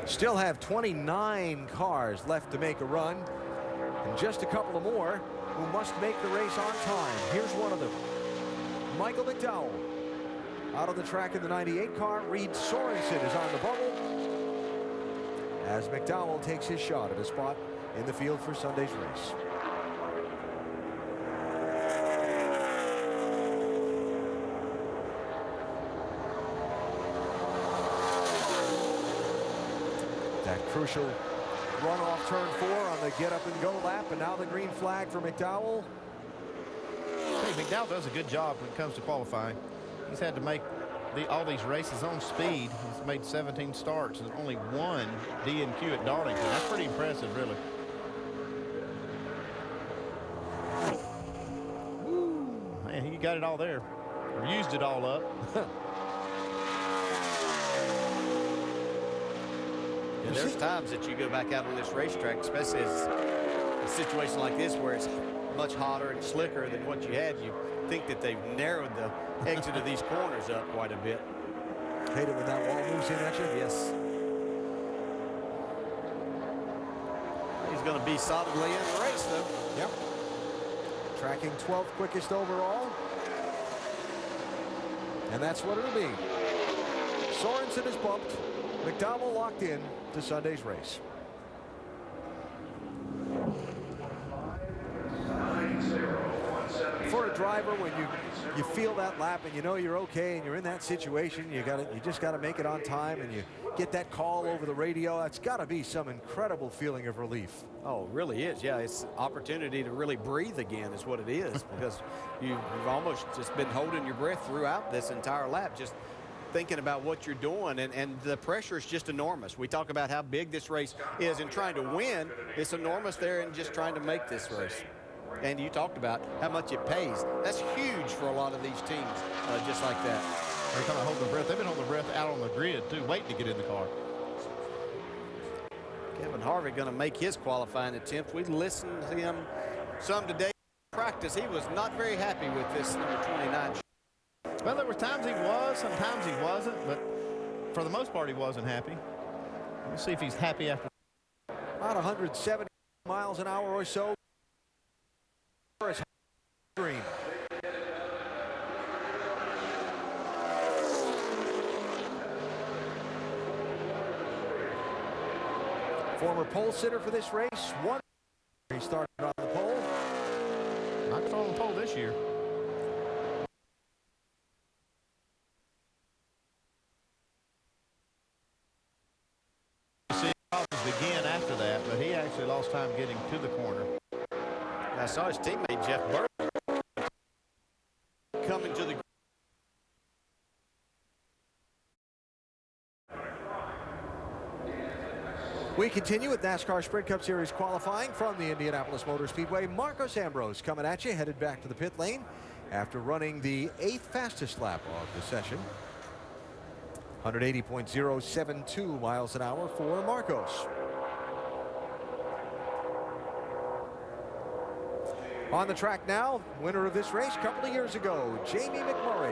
Still have 29 cars left to make a run, and just a couple of more who must make the race on time. Here's one of them, Michael McDowell. Out on the track in the 98 car, Reed Sorensen is on the bubble as McDowell takes his shot at a spot in the field for Sunday's race. That crucial run off turn 4 on the get up and go lap, and now the green flag for McDowell. Hey, McDowell does a good job when it comes to qualifying. He's had to make all these races on speed. He's made 17 starts and only 1 D&Q at Darlington. That's pretty impressive, really. Woo. Man, he got it all there. used it all up. And there's times that you go back out on this racetrack, especially as a situation like this where it's much hotter and slicker than what you had. You think that they've narrowed the exit of these corners up quite a bit. Hate it when that wall moves in at you. Yes. He's going to be solidly in the race, though. Yep. Tracking 12th quickest overall. And that's what it'll be. Sorensen is bumped. McDowell locked in to Sunday's race. For a driver, when you feel that lap and you know you're okay and you're in that situation, you just got to make it on time, and you get that call over the radio. That's got to be some incredible feeling of relief. Oh, it really is. Yeah, it's opportunity to really breathe again is what it is, because you've almost just been holding your breath throughout this entire lap, just thinking about what you're doing, and the pressure is just enormous. We talk about how big this race is and trying to win. It's enormous there and just trying to make this race. And you talked about how much it pays. That's huge for a lot of these teams, just like that. They're kind of holding their breath. They've been holding their breath out on the grid, too, waiting to get in the car. Kevin Harvick going to make his qualifying attempt. We listened to him some today in practice. He was not very happy with this number 29. Well, there were times he was, sometimes he wasn't, but for the most part, he wasn't happy. We'll see if he's happy after. About 170 miles an hour or so. Green. Former pole sitter for this race. He started on the pole. Not on the pole this year. See, problems begin after that, but he actually lost time getting to the corner. I saw his teammate Jeff Burke coming to the. We continue with NASCAR Sprint Cup Series qualifying from the Indianapolis Motor Speedway. Marcos Ambrose coming at you, headed back to the pit lane after running the 8th fastest lap of the session. 180.072 miles an hour for Marcos. On the track now, winner of this race a couple of years ago, Jamie McMurray.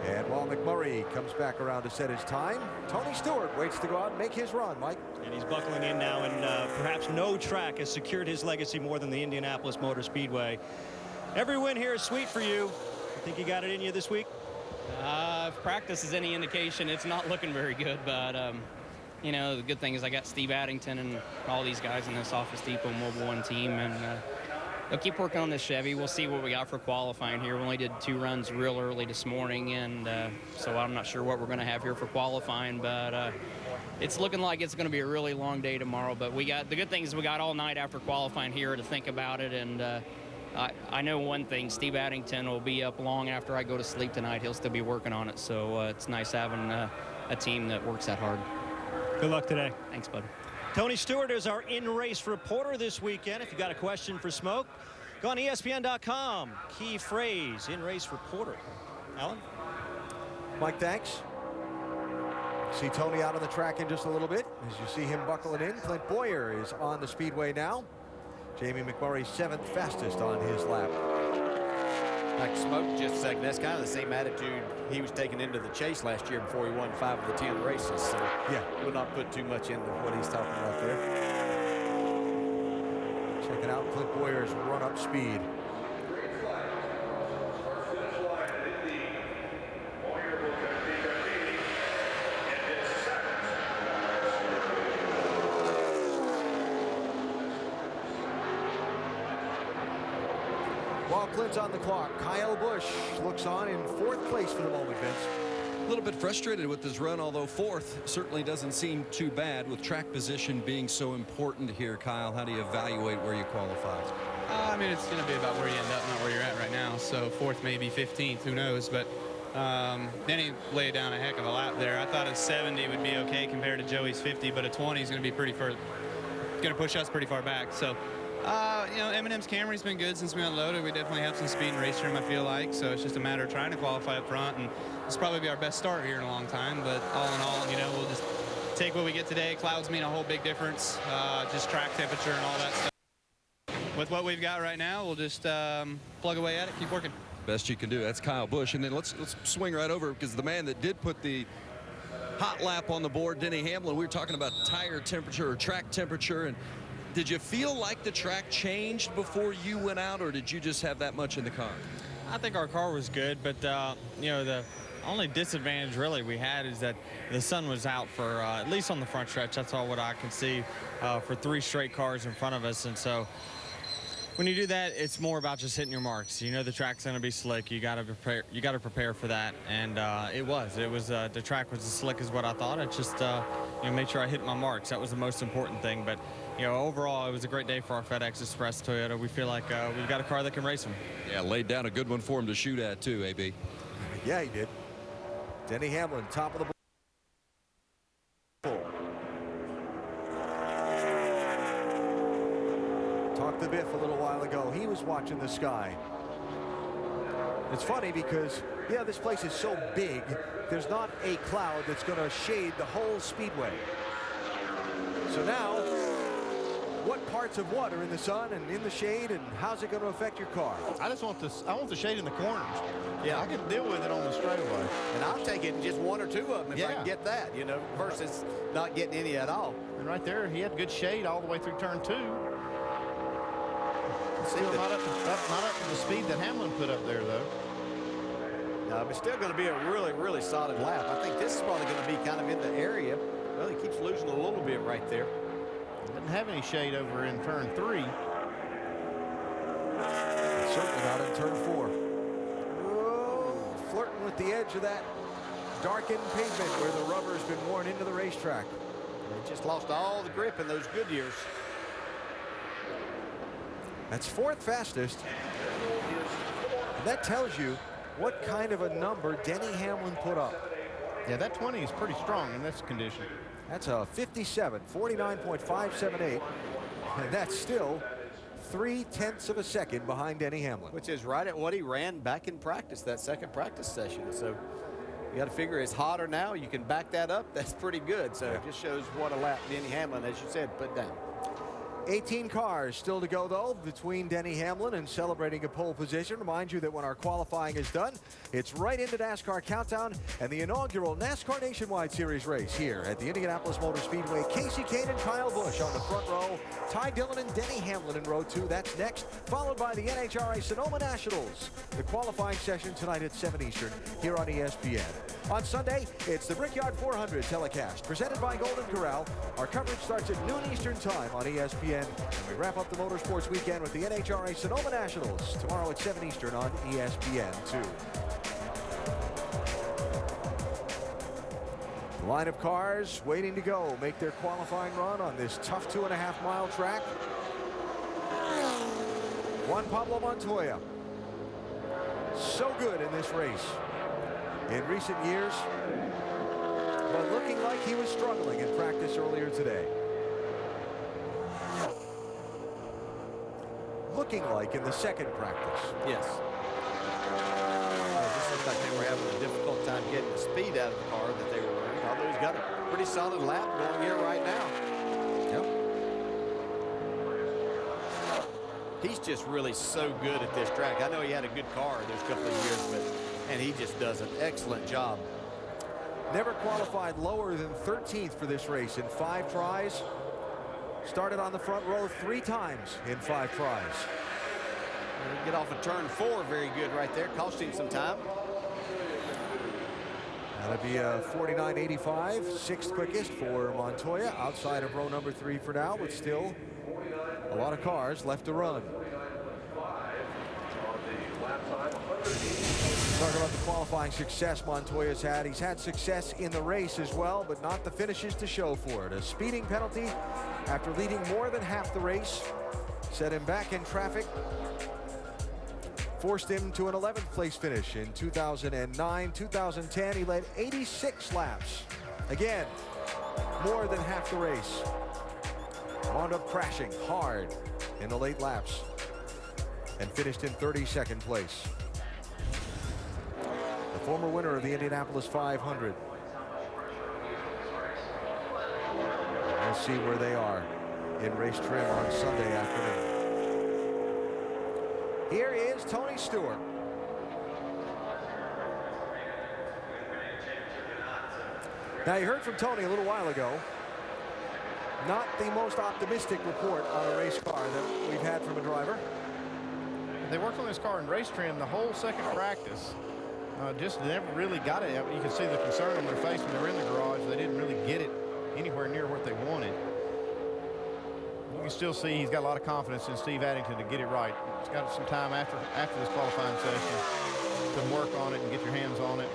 And while McMurray comes back around to set his time, Tony Stewart waits to go out and make his run, Mike. And he's buckling in now, and perhaps no track has secured his legacy more than the Indianapolis Motor Speedway. Every win here is sweet for you. I think you got it in you this week? If practice is any indication, it's not looking very good, but you know, the good thing is I got Steve Addington and all these guys in this Office Depot Mobile One team, and they'll keep working on this Chevy. We'll see what we got for qualifying here. We only did 2 runs real early this morning, and so I'm not sure what we're going to have here for qualifying, but it's looking like it's going to be a really long day tomorrow. But we got the good thing is we got all night after qualifying here to think about it, and I know one thing, Steve Addington will be up long after I go to sleep tonight. He'll still be working on it, so it's nice having a team that works that hard. Good luck today. Thanks, bud. Tony Stewart is our in-race reporter this weekend. If you got a question for Smoke, go on ESPN.com. Key phrase, in-race reporter. Alan? Mike, thanks. See Tony out on the track in just a little bit. As you see him buckling in, Clint Boyer is on the speedway now. Jamie McMurray 7th fastest on his lap. Like Smoke just a second, that's kind of the same attitude he was taking into the chase last year before he won 5 of the 10 races. So yeah, we'll not put too much into what he's talking about there. Checking out Clint Boyer's run-up speed. While Clint's on the clock, Kyle Busch looks on in 4th place for the moment, Vince. A little bit frustrated with this run, although 4th certainly doesn't seem too bad with track position being so important here. Kyle, how do you evaluate where you qualify? I mean, it's going to be about where you end up, not where you're at right now. So 4th, maybe 15th, who knows? But then he laid down a heck of a lap there. I thought a 70 would be okay compared to Joey's 50, but a 20 is going to be pretty far, going to push us pretty far back. So You know, Eminem's Camry's been good since we unloaded. We definitely have some speed in race trim, I feel like. So it's just a matter of trying to qualify up front, and this will probably be our best start here in a long time. But all in all, you know, we'll just take what we get today. Clouds mean a whole big difference. Just track temperature and all that stuff. With what we've got right now, we'll just plug away at it, keep working. Best you can do. That's Kyle Busch. And then let's swing right over, because the man that did put the hot lap on the board, Denny Hamlin, we were talking about tire temperature or track temperature. And did you feel like the track changed before you went out, or did you just have that much in the car? I think our car was good, but you know, the only disadvantage really we had is that the sun was out for at least on the front stretch. That's all what I can see for 3 straight cars in front of us. And so when you do that, it's more about just hitting your marks. You know the track's going to be slick. You got to prepare. You got to prepare for that, and it was. The track was as slick as what I thought. I just you know, made sure I hit my marks. That was the most important thing. But you know, overall, it was a great day for our FedEx Express Toyota. We feel like we've got a car that can race them. Yeah, laid down a good one for him to shoot at too, AB. Yeah, he did. Denny Hamlin, top of the board. Talked to Biff a little while ago. He was watching the sky. It's funny because, yeah, this place is so big, there's not a cloud that's going to shade the whole speedway. So now, what parts of what are in the sun and in the shade, and how's it going to affect your car? I just want this. I want the shade in the corners. Yeah, I can deal with it on the straightaway. And I'll take it just 1 or 2 of them if I can get that, you know, versus not getting any at all. And right there, he had good shade all the way through turn 2. Still not up to the speed that Hamlin put up there, though. No, but still going to be a really, really solid lap. I think this is probably going to be kind of in the area. Well, he keeps losing a little bit right there. Didn't have any shade over in turn 3. Certainly not in turn 4. Whoa, flirting with the edge of that darkened pavement where the rubber's been worn into the racetrack. They just lost all the grip in those Goodyears. That's 4th fastest. And that tells you what kind of a number Denny Hamlin put up. Yeah, that 20 is pretty strong in this condition. That's a 57, 49.578. And that's still 0.3 of a second behind Denny Hamlin. Which is right at what he ran back in practice, that second practice session. So you got to figure it's hotter now. You can back that up. That's pretty good. So it just shows what a lap Denny Hamlin, as you said, put down. 18 cars still to go, though, between Denny Hamlin and celebrating a pole position. Remind you that when our qualifying is done, it's right into NASCAR Countdown and the inaugural NASCAR Nationwide Series race here at the Indianapolis Motor Speedway. Casey Kane and Kyle Busch on the front row. Ty Dillon and Denny Hamlin in row 2. That's next, followed by the NHRA Sonoma Nationals. The qualifying session tonight at 7 Eastern here on ESPN. On Sunday, it's the Brickyard 400 telecast presented by Golden Corral. Our coverage starts at noon Eastern time on ESPN. And we wrap up the motorsports weekend with the NHRA Sonoma Nationals tomorrow at 7 Eastern on ESPN2. The line of cars waiting to go make their qualifying run on this tough 2.5-mile track. Juan Pablo Montoya, so good in this race in recent years, but looking like he was struggling in practice earlier today. Looking like in the second practice. Yes. It just looked like they were having a difficult time getting the speed out of the car that they were running, although he's got a pretty solid lap going here right now. Yep. He's just really so good at this track. I know he had a good car those couple of years, and he just does an excellent job. Never qualified lower than 13th for this race in 5 tries. Started on the front row 3 times in 5 tries. Get off of turn 4 very good right there. Cost him some time. That'll be a 49.85, 6th quickest for Montoya, outside of row number 3 for now, but still a lot of cars left to run. Talking about the qualifying success Montoya's had. He's had success in the race as well, but not the finishes to show for it. A speeding penalty after leading more than half the race set him back in traffic, forced him to an 11th place finish in 2009. 2010, he led 86 laps. Again, more than half the race. Wound up crashing hard in the late laps and finished in 32nd place. The former winner of the Indianapolis 500. We'll see where they are in race trim on Sunday afternoon. Here is Tony Stewart. Now, you heard from Tony a little while ago. Not the most optimistic report on a race car that we've had from a driver. They worked on this car in race trim the whole second practice. Just never really got it. You can see the concern on their face when they were in the garage. They didn't really get it anywhere near what they wanted. You can still see he's got a lot of confidence in Steve Addington to get it right. He's got some time after this qualifying session to work on it and get your hands on it.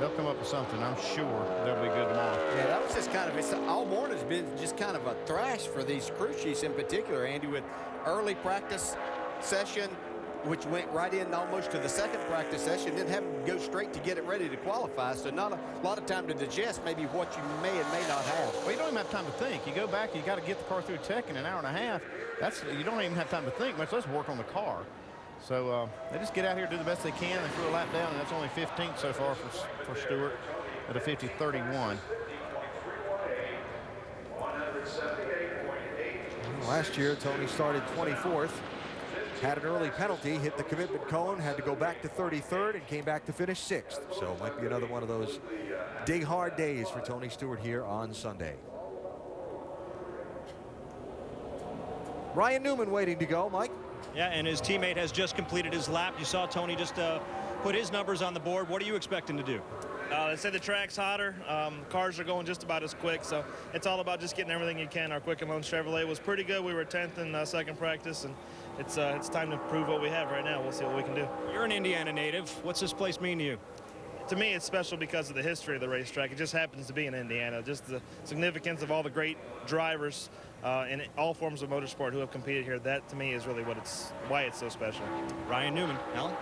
They'll come up with something. I'm sure they'll be good tomorrow. Yeah, that was just kind of, all morning has been just kind of a thrash for these crew chiefs in particular, Andy, with early practice session, which went right in almost to the second practice session, then having to go straight to get it ready to qualify. So not a lot of time to digest maybe what you may and may not have. Well, you don't even have time to think. You go back, you got to get the car through tech in an hour and a half. You don't even have time to think, much less work on the car. So they just get out here, do the best they can. They throw a lap down, and that's only 15th so far for Stewart at a 50.31. Last year, Tony started 24th. Had an early penalty, hit the commitment cone, had to go back to 33rd, and came back to finish 6th. So it might be another one of those dig hard days for Tony Stewart here on Sunday. Ryan Newman waiting to go, Mike. Yeah, and his teammate has just completed his lap. You saw Tony just put his numbers on the board. What are you expecting to do? They say the track's hotter. Cars are going just about as quick, so it's all about just getting everything you can. Our Quicken Loans Chevrolet was pretty good. We were 10th in second practice, and it's time to prove what we have right now. We'll see what we can do. You're an Indiana native. What's this place mean to you? To me, it's special because of the history of the racetrack. It just happens to be in Indiana. Just the significance of all the great drivers in all forms of motorsport who have competed here. That, to me, is really why it's so special. Ryan Newman. Alan?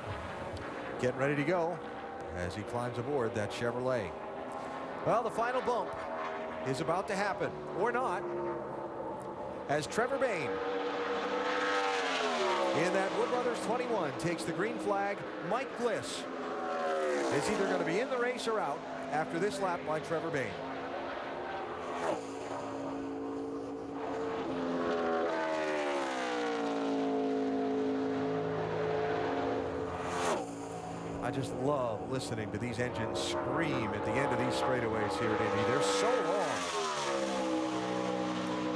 Getting ready to go as he climbs aboard that Chevrolet. Well, the final bump is about to happen, or not, as Trevor Bayne in that Wood Brothers 21 takes the green flag. Mike Bliss is either going to be in the race or out after this lap by Trevor Bayne. I just love listening to these engines scream at the end of these straightaways here at Indy. They're so long.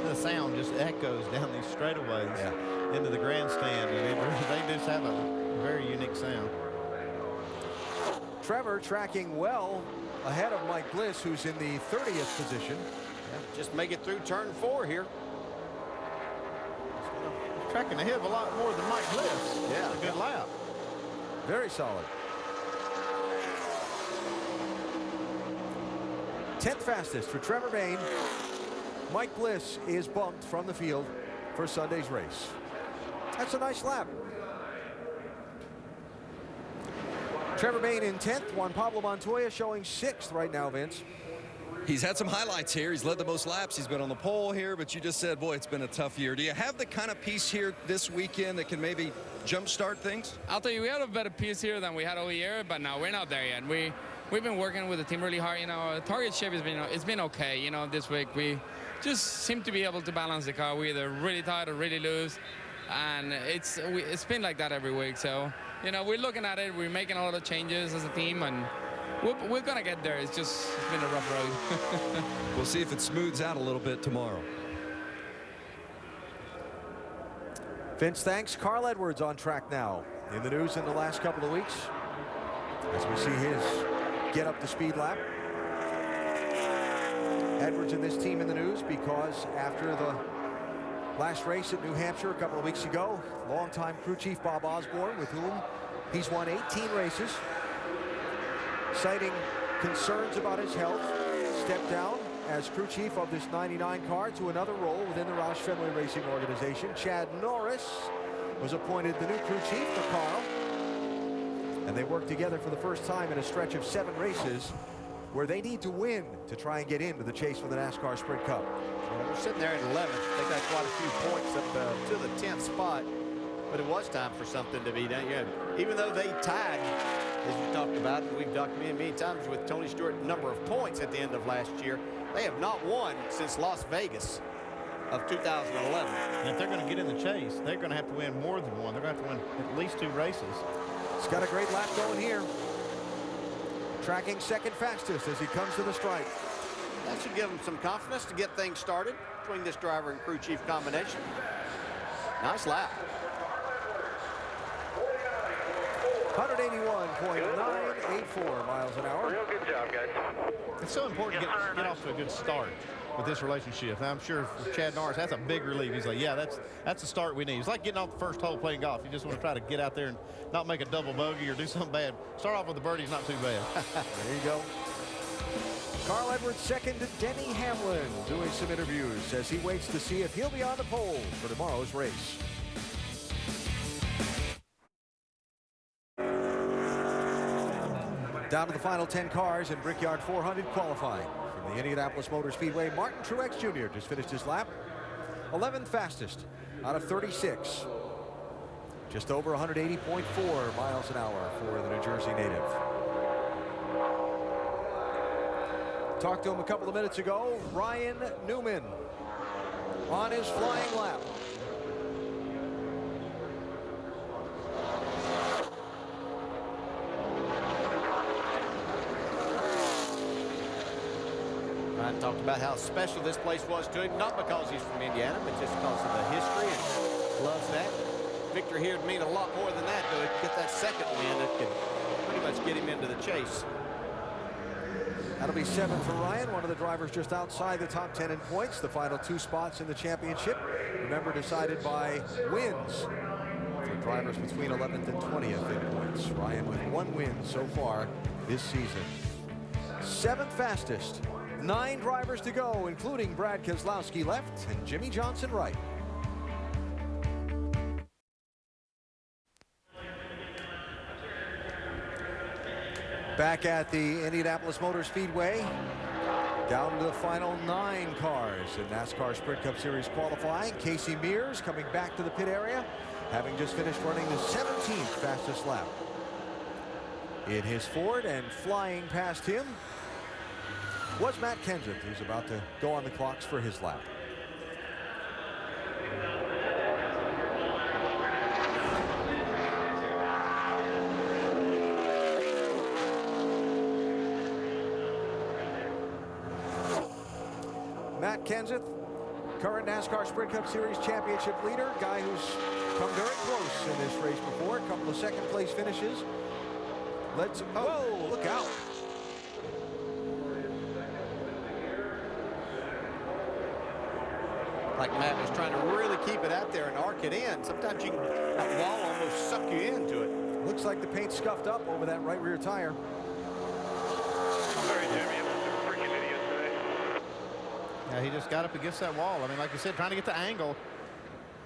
The sound just echoes down these straightaways into the grandstand, and they just have a very unique sound. Trevor tracking well ahead of Mike Bliss, who's in the 30th position. Yeah, just make it through turn 4 here. Tracking ahead a lot more than Mike Bliss. Yeah, a good lap. Very solid. 10th fastest for Trevor Bayne. Mike Bliss is bumped from the field for Sunday's race. That's a nice lap. Trevor Bayne in 10th. Juan Pablo Montoya showing 6th right now, Vince. He's had some highlights here. He's led the most laps. He's been on the pole here, but you just said, boy, it's been a tough year. Do you have the kind of piece here this weekend that can maybe jumpstart things? I'll tell you, we had a better piece here than we had all year, but no, we're not there yet. We've been working with the team really hard. You know, Target shape it's been okay. You know, this week we just seem to be able to balance the car. We're either really tight or really loose, and it's been like that every week. So, you know, we're looking at it. We're making a lot of changes as a team, and we're gonna get there. It's been a rough road. We'll see if it smooths out a little bit tomorrow. Vince, thanks. Carl Edwards on track now. In the news in the last couple of weeks as we see his get up to speed lap. Edwards and this team in the news because after the last race at New Hampshire a couple of weeks ago, longtime crew chief Bob Osborne, with whom he's won 18 races, citing concerns about his health, stepped down as crew chief of this 99 car to another role within the Roush Fenway Racing organization. Chad Norris was appointed the new crew chief for Carl, and they worked together for the first time in a stretch of 7 races where they need to win to try and get into the chase for the NASCAR Sprint Cup. Well, we're sitting there at 11th. They got quite a few points up to the 10th spot, but it was time for something to be done. Yeah, even though they tied, as you talked about, and we've documented many times with Tony Stewart, number of points at the end of last year, they have not won since Las Vegas of 2011. And if they're going to get in the chase, they're going to have to win more than one. They're going to have to win at least 2 races. He's got a great lap going here. Tracking second fastest as he comes to the stripe. That should give him some confidence to get things started between this driver and crew chief combination. Nice lap. 181.984 miles an hour. Real good job, guys. It's so important to get off to a good start with this relationship. Now, I'm sure for Chad Norris, that's a big relief. He's like, yeah, that's the start we need. It's like getting off the first hole playing golf. You just want to try to get out there and not make a double bogey or do something bad. Start off with a birdie is not too bad. There you go. Carl Edwards second to Denny Hamlin doing some interviews as he waits to see if he'll be on the pole for tomorrow's race. Down to the final 10 cars in Brickyard 400 qualifying. From the Indianapolis Motor Speedway, Martin Truex Jr. just finished his lap. 11th fastest out of 36. Just over 180.4 miles an hour for the New Jersey native. Talked to him a couple of minutes ago. Ryan Newman on his flying lap. Ryan talked about how special this place was to him, not because he's from Indiana, but just because of the history, and loves that. Victory here would mean a lot more than that to get that second win that could pretty much get him into the chase. That'll be 7 for Ryan, one of the drivers just outside the top 10 in points. The final 2 spots in the championship, remember, decided by wins for drivers between 11th and 20th in points. Ryan with 1 win so far this season. 7th fastest. 9 drivers to go, including Brad Keselowski left and Jimmy Johnson right. Back at the Indianapolis Motor Speedway, down to the final 9 cars in NASCAR Sprint Cup Series qualifying. Casey Mears coming back to the pit area, having just finished running the 17th fastest lap in his Ford, and flying past him was Matt Kenseth, who's about to go on the clocks for his lap. Matt Kenseth, current NASCAR Sprint Cup Series championship leader, guy who's come very close in this race before. A couple of second place finishes. Whoa, look out. Like Matt was trying to really keep it out there and arc it in. Sometimes that wall almost suck you into it. Looks like the paint scuffed up over that right rear tire. Sorry, Jeremy. I'm freaking idiot today. Yeah, he just got up against that wall. I mean, like you said, trying to get the angle.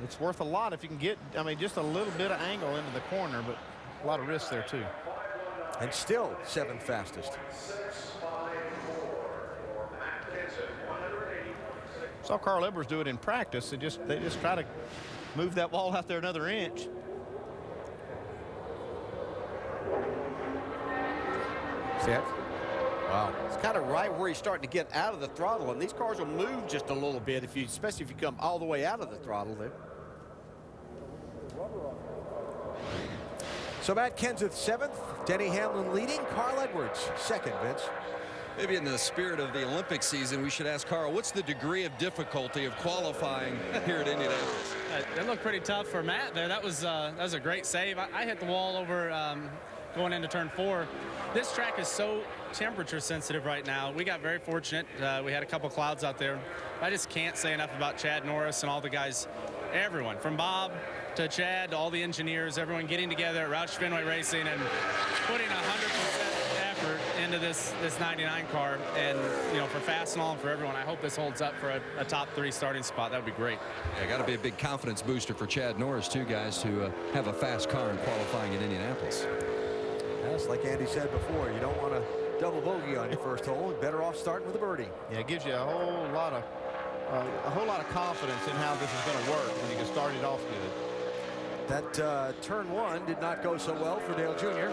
It's worth a lot if you can get, I mean, just a little bit of angle into the corner, but a lot of risk there too. And still 7th fastest. Saw Carl Edwards do it in practice. They just try to move that wall out there another inch. See that? Wow. It's kind of right where he's starting to get out of the throttle, and these cars will move just a little bit if you, especially if you come all the way out of the throttle there. So Matt Kenseth 7th, Denny Hamlin leading, Carl Edwards 2nd, Vince. Maybe in the spirit of the Olympic season, we should ask Carl, what's the degree of difficulty of qualifying here at Indianapolis? It looked pretty tough for Matt there. That was a great save. I hit the wall over going into turn 4. This track is so temperature sensitive right now. We got very fortunate. We had a couple clouds out there. I just can't say enough about Chad Norris and all the guys, everyone, from Bob to Chad to all the engineers, everyone getting together at Roush Fenway Racing and putting 100% effort into this 99 car. And, you know, for Fastenal and for everyone, I hope this holds up for a top 3 starting spot. That would be great. Yeah, got to be a big confidence booster for Chad Norris, too, guys, to have a fast car in qualifying in Indianapolis. Yes, like Andy said before, you don't want to double bogey on your first hole. Better off starting with a birdie. Yeah, it gives you a whole lot of confidence in how this is going to work when you get started off good. That turn one did not go so well for Dale Jr.,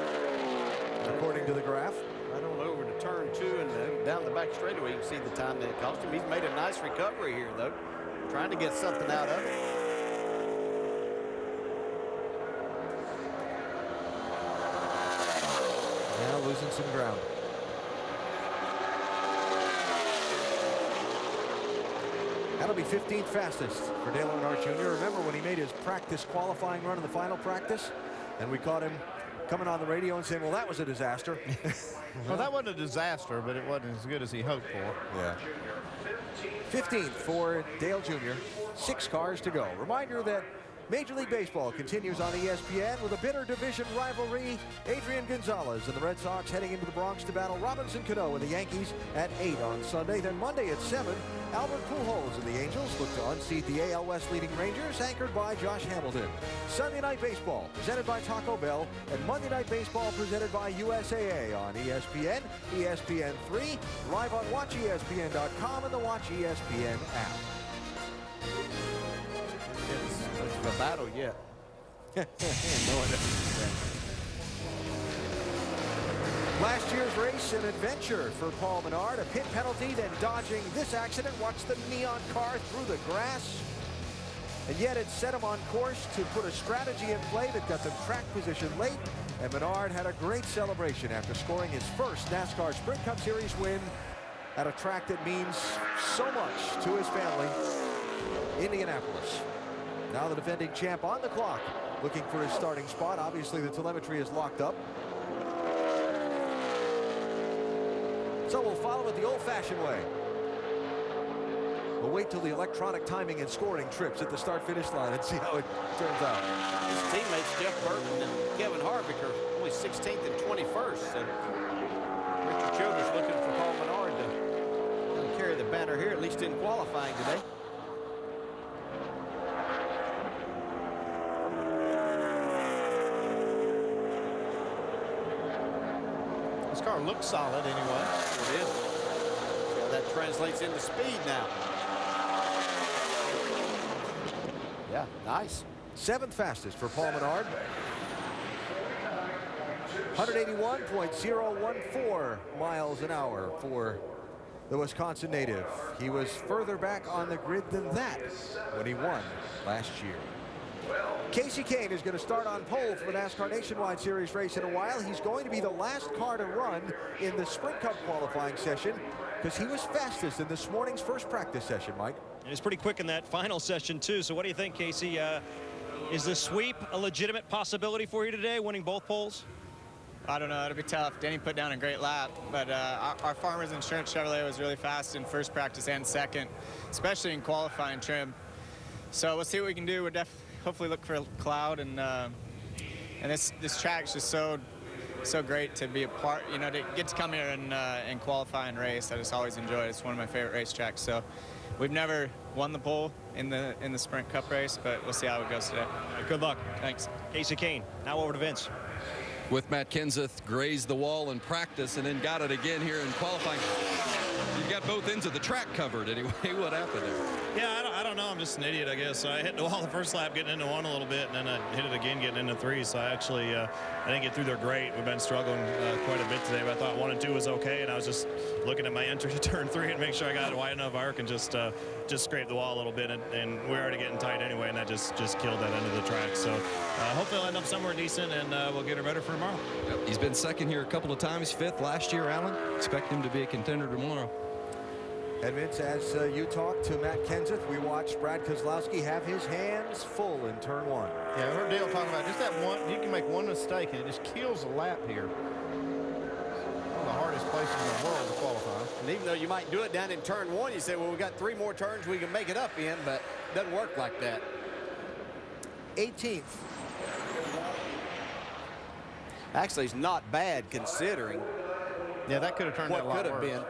according to the graph. Right on over to turn 2 and then down the back straightaway. You can see the time that it cost him. He's made a nice recovery here, though, trying to get something out of it. Now losing some ground. That'll be 15th fastest for Dale Earnhardt Jr. Remember when he made his practice qualifying run in the final practice, and we caught him coming on the radio and saying, well, that was a disaster. Well, that wasn't a disaster, but it wasn't as good as he hoped for. Yeah. 15th for Dale Jr. 6 cars to go. Reminder that Major League Baseball continues on ESPN with a bitter division rivalry. Adrian Gonzalez and the Red Sox heading into the Bronx to battle Robinson Cano and the Yankees at 8 on Sunday. Then Monday at 7, Albert Pujols and the Angels look to unseat the AL West leading Rangers, anchored by Josh Hamilton. Sunday Night Baseball presented by Taco Bell, and Monday Night Baseball presented by USAA on ESPN, ESPN3, live on WatchESPN.com and the Watch ESPN app. It's a battle yet. Last year's race, an adventure for Paul Menard. A pit penalty, then dodging this accident. Watch the neon car through the grass. And yet it set him on course to put a strategy in play that got them track position late. And Menard had a great celebration after scoring his first NASCAR Sprint Cup Series win at a track that means so much to his family, Indianapolis. Now the defending champ on the clock, looking for his starting spot. Obviously the telemetry is locked up. So we'll follow it the old-fashioned way. We'll wait till the electronic timing and scoring trips at the start-finish line and see how it turns out. His teammates Jeff Burton and Kevin Harvick are only 16th and 21st. So Richard Childress looking for Paul Menard to carry the banner here, at least in qualifying today. This car looks solid anyway. It is. See how that translates into speed now. Yeah, nice. 7th fastest for Paul Menard. 181.014 miles an hour for the Wisconsin native. He was further back on the grid than that when he won last year. Casey Kane is going to start on pole for the NASCAR Nationwide Series race in a while. He's going to be the last car to run in the Sprint Cup qualifying session because he was fastest in this morning's first practice session, Mike. And he's pretty quick in that final session, too. So what do you think, Casey? Is the sweep a legitimate possibility for you today, winning both poles? I don't know. It'll be tough. Denny put down a great lap, but our Farmers Insurance Chevrolet was really fast in first practice and second, especially in qualifying trim. So we'll see what we can do. We'll hopefully look for a cloud, and this track's just so great to be a part. You know, to get to come here and qualify and race. I just always enjoy it. It's one of my favorite racetracks. So we've never won the pole in the Sprint Cup race, but we'll see how it goes today. Good luck. Thanks. Casey Kane. Now over to Vince. With Matt Kenseth, grazed the wall in practice and then got it again here in qualifying. You've got both ends of the track covered anyway. What happened there? Yeah, I don't know. I'm just an idiot, I guess. So I hit the wall the first lap getting into 1 a little bit, and then I hit it again getting into 3. So I actually I didn't get through there great. We've been struggling quite a bit today, but I thought 1 and 2 was okay, and I was just looking at my entry to turn 3 and make sure I got a wide enough arc and just scrape the wall a little bit, and we're already getting tight anyway, and that just killed that end of the track. So hopefully I'll end up somewhere decent, and we'll get her better for tomorrow. Yep, he's been second here a couple of times, 5th last year, Allen. Expect him to be a contender tomorrow. And Vince, as you talk to Matt Kenseth, we watched Brad Keselowski have his hands full in turn 1. Yeah, I heard Dale talking about just that one. You can make one mistake and it just kills a lap here. One of the hardest places in the world to qualify. And even though you might do it down in turn 1, you say, well, we've got 3 more turns we can make it up in, but it doesn't work like that. 18th. Actually, it's not bad considering. Yeah, that could have turned out a lot what could have worse. been.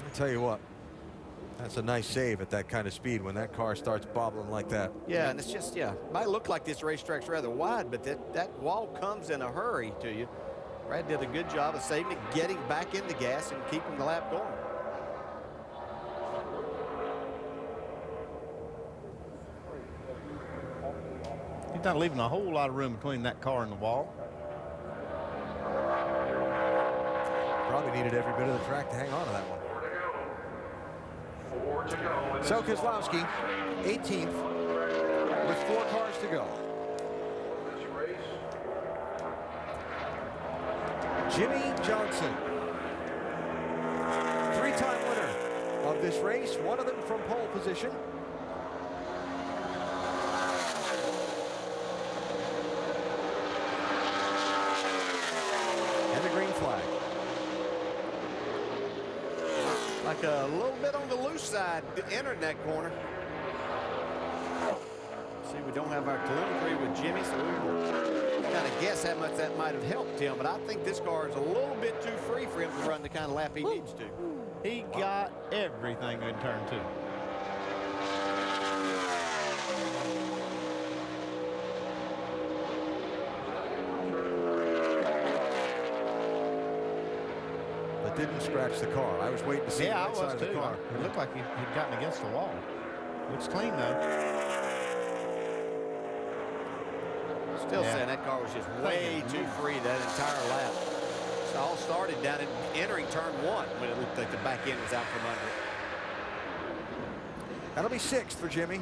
I'll tell you what, That's a nice save at that kind of speed when that car starts bobbling like that. Yeah, and it's just, might look like this racetrack's rather wide, but that wall comes in a hurry to you. Brad did a good job of saving it, getting back in the gas, and keeping the lap going. He's not leaving a whole lot of room between that car and the wall. Probably needed every bit of the track to hang on to that one. So Keselowski, 18th, with 4 cars to go. Jimmy Johnson, 3-time winner of this race, one of them from pole position. And the green flag. Like a little bit on the loose side entering that corner. See, we don't have our telemetry with Jimmy, so we will kind of guess how much that might have helped him. But I think this car is a little bit too free for him to run the kind of lap he needs to. He got everything in turn 2. But didn't scratch the car. I was waiting to see the right side of the car. It looked like he'd gotten against the wall. Looks clean, though. Still saying that car was just way too free that entire lap. It all started down in entering turn 1 when it looked like the back end was out from under it. That'll be 6th for Jimmy.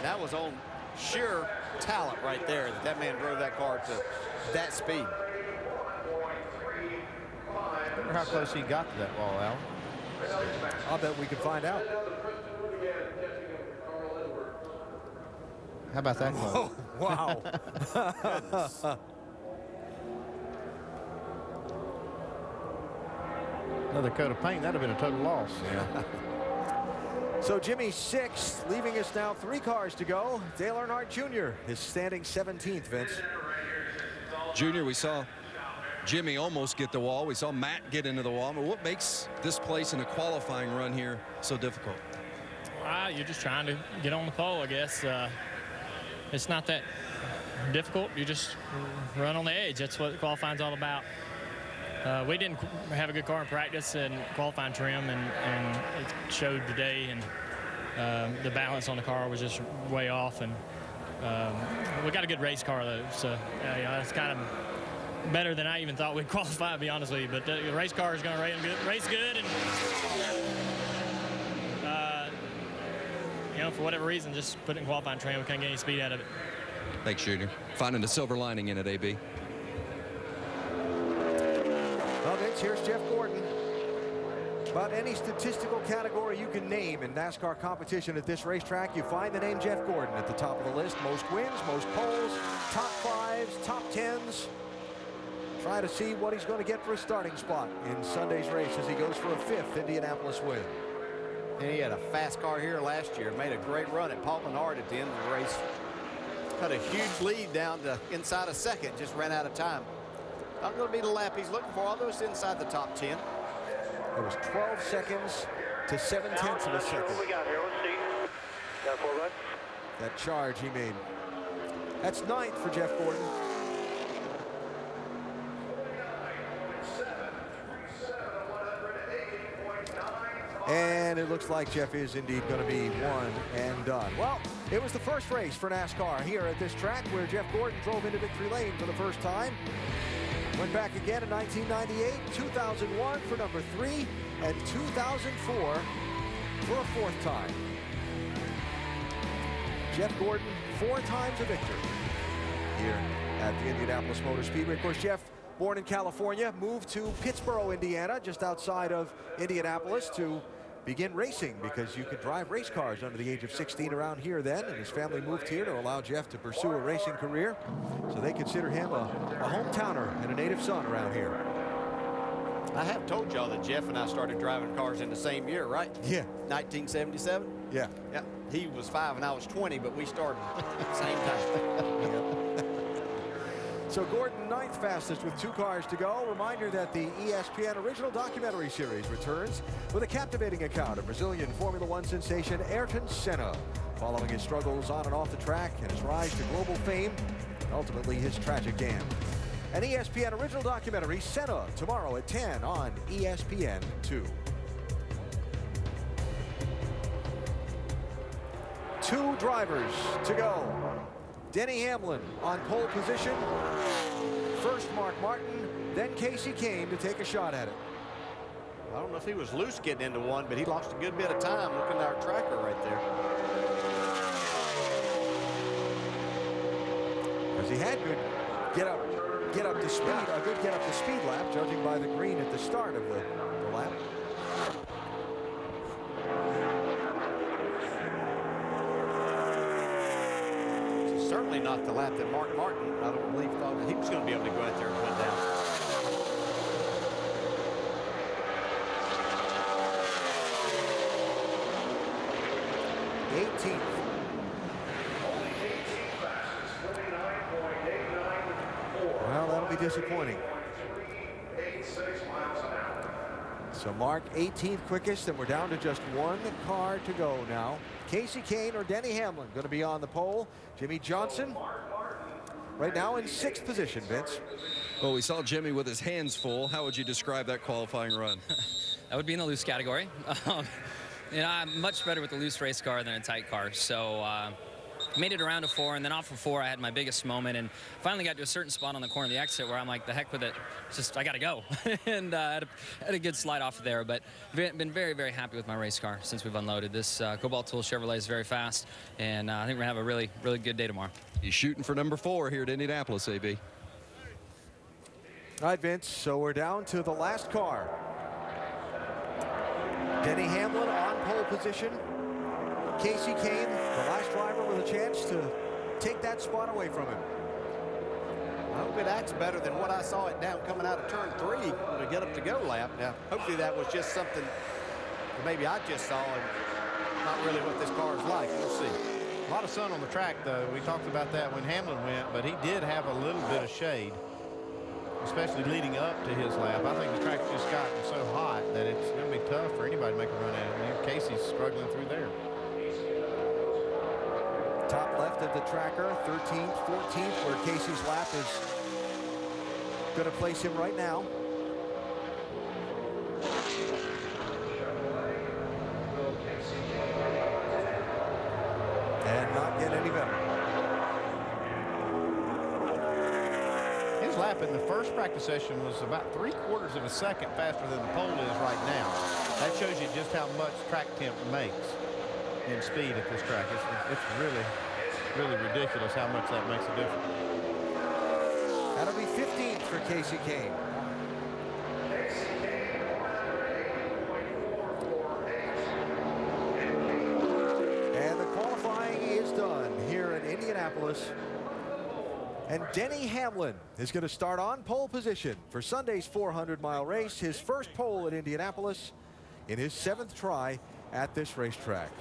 That was on sheer talent right there. That man drove that car to that speed. I wonder how close he got to that wall, Al. I'll bet we can find out. How about that close? Oh, wow. Another coat of paint, that'd have been a total loss. Yeah. So Jimmy's 6th, leaving us now 3 cars to go. Dale Earnhardt Jr. is standing 17th, Vince. Junior, we saw Jimmy almost get the wall. We saw Matt get into the wall. But what makes this place in a qualifying run here so difficult? You're just trying to get on the pole, I guess. It's not that difficult. You just run on the edge. That's what qualifying's all about. We didn't have a good car in practice and qualifying trim, and it showed today. And the balance on the car was just way off. And we got a good race car, though. So it's kind of better than I even thought we'd qualify, to be honest with you. But the race car is going to race good. And for whatever reason, just put it in qualifying trim, we couldn't get any speed out of it. Thanks, Junior. Finding the silver lining in it, AB. Well, Vince, here's Jeff Gordon. About any statistical category you can name in NASCAR competition at this racetrack, you find the name Jeff Gordon at the top of the list. Most wins, most poles, top 5s, top 10s. Try to see what he's going to get for a starting spot in Sunday's race as he goes for a 5th Indianapolis win. And he had a fast car here last year. Made a great run at Paul Menard at the end of the race. Cut a huge lead down to inside a second. Just ran out of time. Not going to be the lap he's looking for, although it's inside the top 10. It was 12 seconds to 7/10 of a second. What we got here? Let's see. Got 4 left. That charge he made. That's 9th for Jeff Gordon. And it looks like Jeff is indeed going to be one and done. Well, it was the first race for NASCAR here at this track where Jeff Gordon drove into victory lane for the first time. Went back again in 1998, 2001 for number 3, and 2004 for a 4th time. Jeff Gordon, 4 times a victor here at the Indianapolis Motor Speedway. Of course, Jeff, born in California, moved to Pittsboro, Indiana, just outside of Indianapolis to begin racing because you could drive race cars under the age of 16 around here then, and his family moved here to allow Jeff to pursue a racing career. So they consider him a hometowner and a native son around here. I have told y'all that Jeff and I started driving cars in the same year, right? Yeah. 1977? Yeah. Yeah. He was 5 and I was 20, but we started at the same time. So Gordon, 9th fastest with 2 cars to go. Reminder that the ESPN original documentary series returns with a captivating account of Brazilian Formula One sensation Ayrton Senna, following his struggles on and off the track and his rise to global fame, and ultimately his tragic end. An ESPN original documentary, Senna, tomorrow at 10 on ESPN2. 2 drivers to go. Denny Hamlin on pole position. First Mark Martin, then Casey Kane to take a shot at it. I don't know if he was loose getting into one, but he lost a good bit of time looking at our tracker right there. Because he had good get up to speed, a good get up to speed lap, judging by the green at the start of the lap. Certainly not the lap that Mark Martin, I don't believe, thought that he was going to be able to go out there and put down. Well, that'll be disappointing. So Mark, 18th quickest, and we're down to just 1 car to go now. Casey Kane or Denny Hamlin going to be on the pole. Jimmy Johnson right now in 6th position, Vince. Well, we saw Jimmy with his hands full. How would you describe that qualifying run? That would be in the loose category. You know, I'm much better with a loose race car than a tight car. So made it around to 4, and then off of 4, I had my biggest moment, and finally got to a certain spot on the corner of the exit where I'm like, the heck with it. It's just, I got to go. And had a good slide off of there, but been very, very happy with my race car since we've unloaded. This Cobalt Tool Chevrolet is very fast, and I think we're going to have a really, really good day tomorrow. He's shooting for number 4 here at Indianapolis, AB. All right, Vince, so we're down to the last car. Denny Hamlin on pole position. Casey Kane, the last driver with a chance to take that spot away from him. I hope it acts better than what I saw it down coming out of turn 3 to get up to go lap. Now, hopefully that was just something that maybe I just saw and not really what this car is like. We'll see. A lot of sun on the track, though. We talked about that when Hamlin went, but he did have a little bit of shade, especially leading up to his lap. I think the track's just gotten so hot that it's going to be tough for anybody to make a run at it. And Casey's struggling through there. Top left of the tracker, 13th, 14th, where Casey's lap is going to place him right now. And not get any better. His lap in the first practice session was about 3/4 of a second faster than the pole is right now. That shows you just how much track temp makes in speed at this track. It's really, really ridiculous how much that makes a difference. That'll be 15th for Casey Kane. And the qualifying is done here in Indianapolis. And Denny Hamlin is going to start on pole position for Sunday's 400-mile race, his first pole at Indianapolis in his 7th try at this racetrack.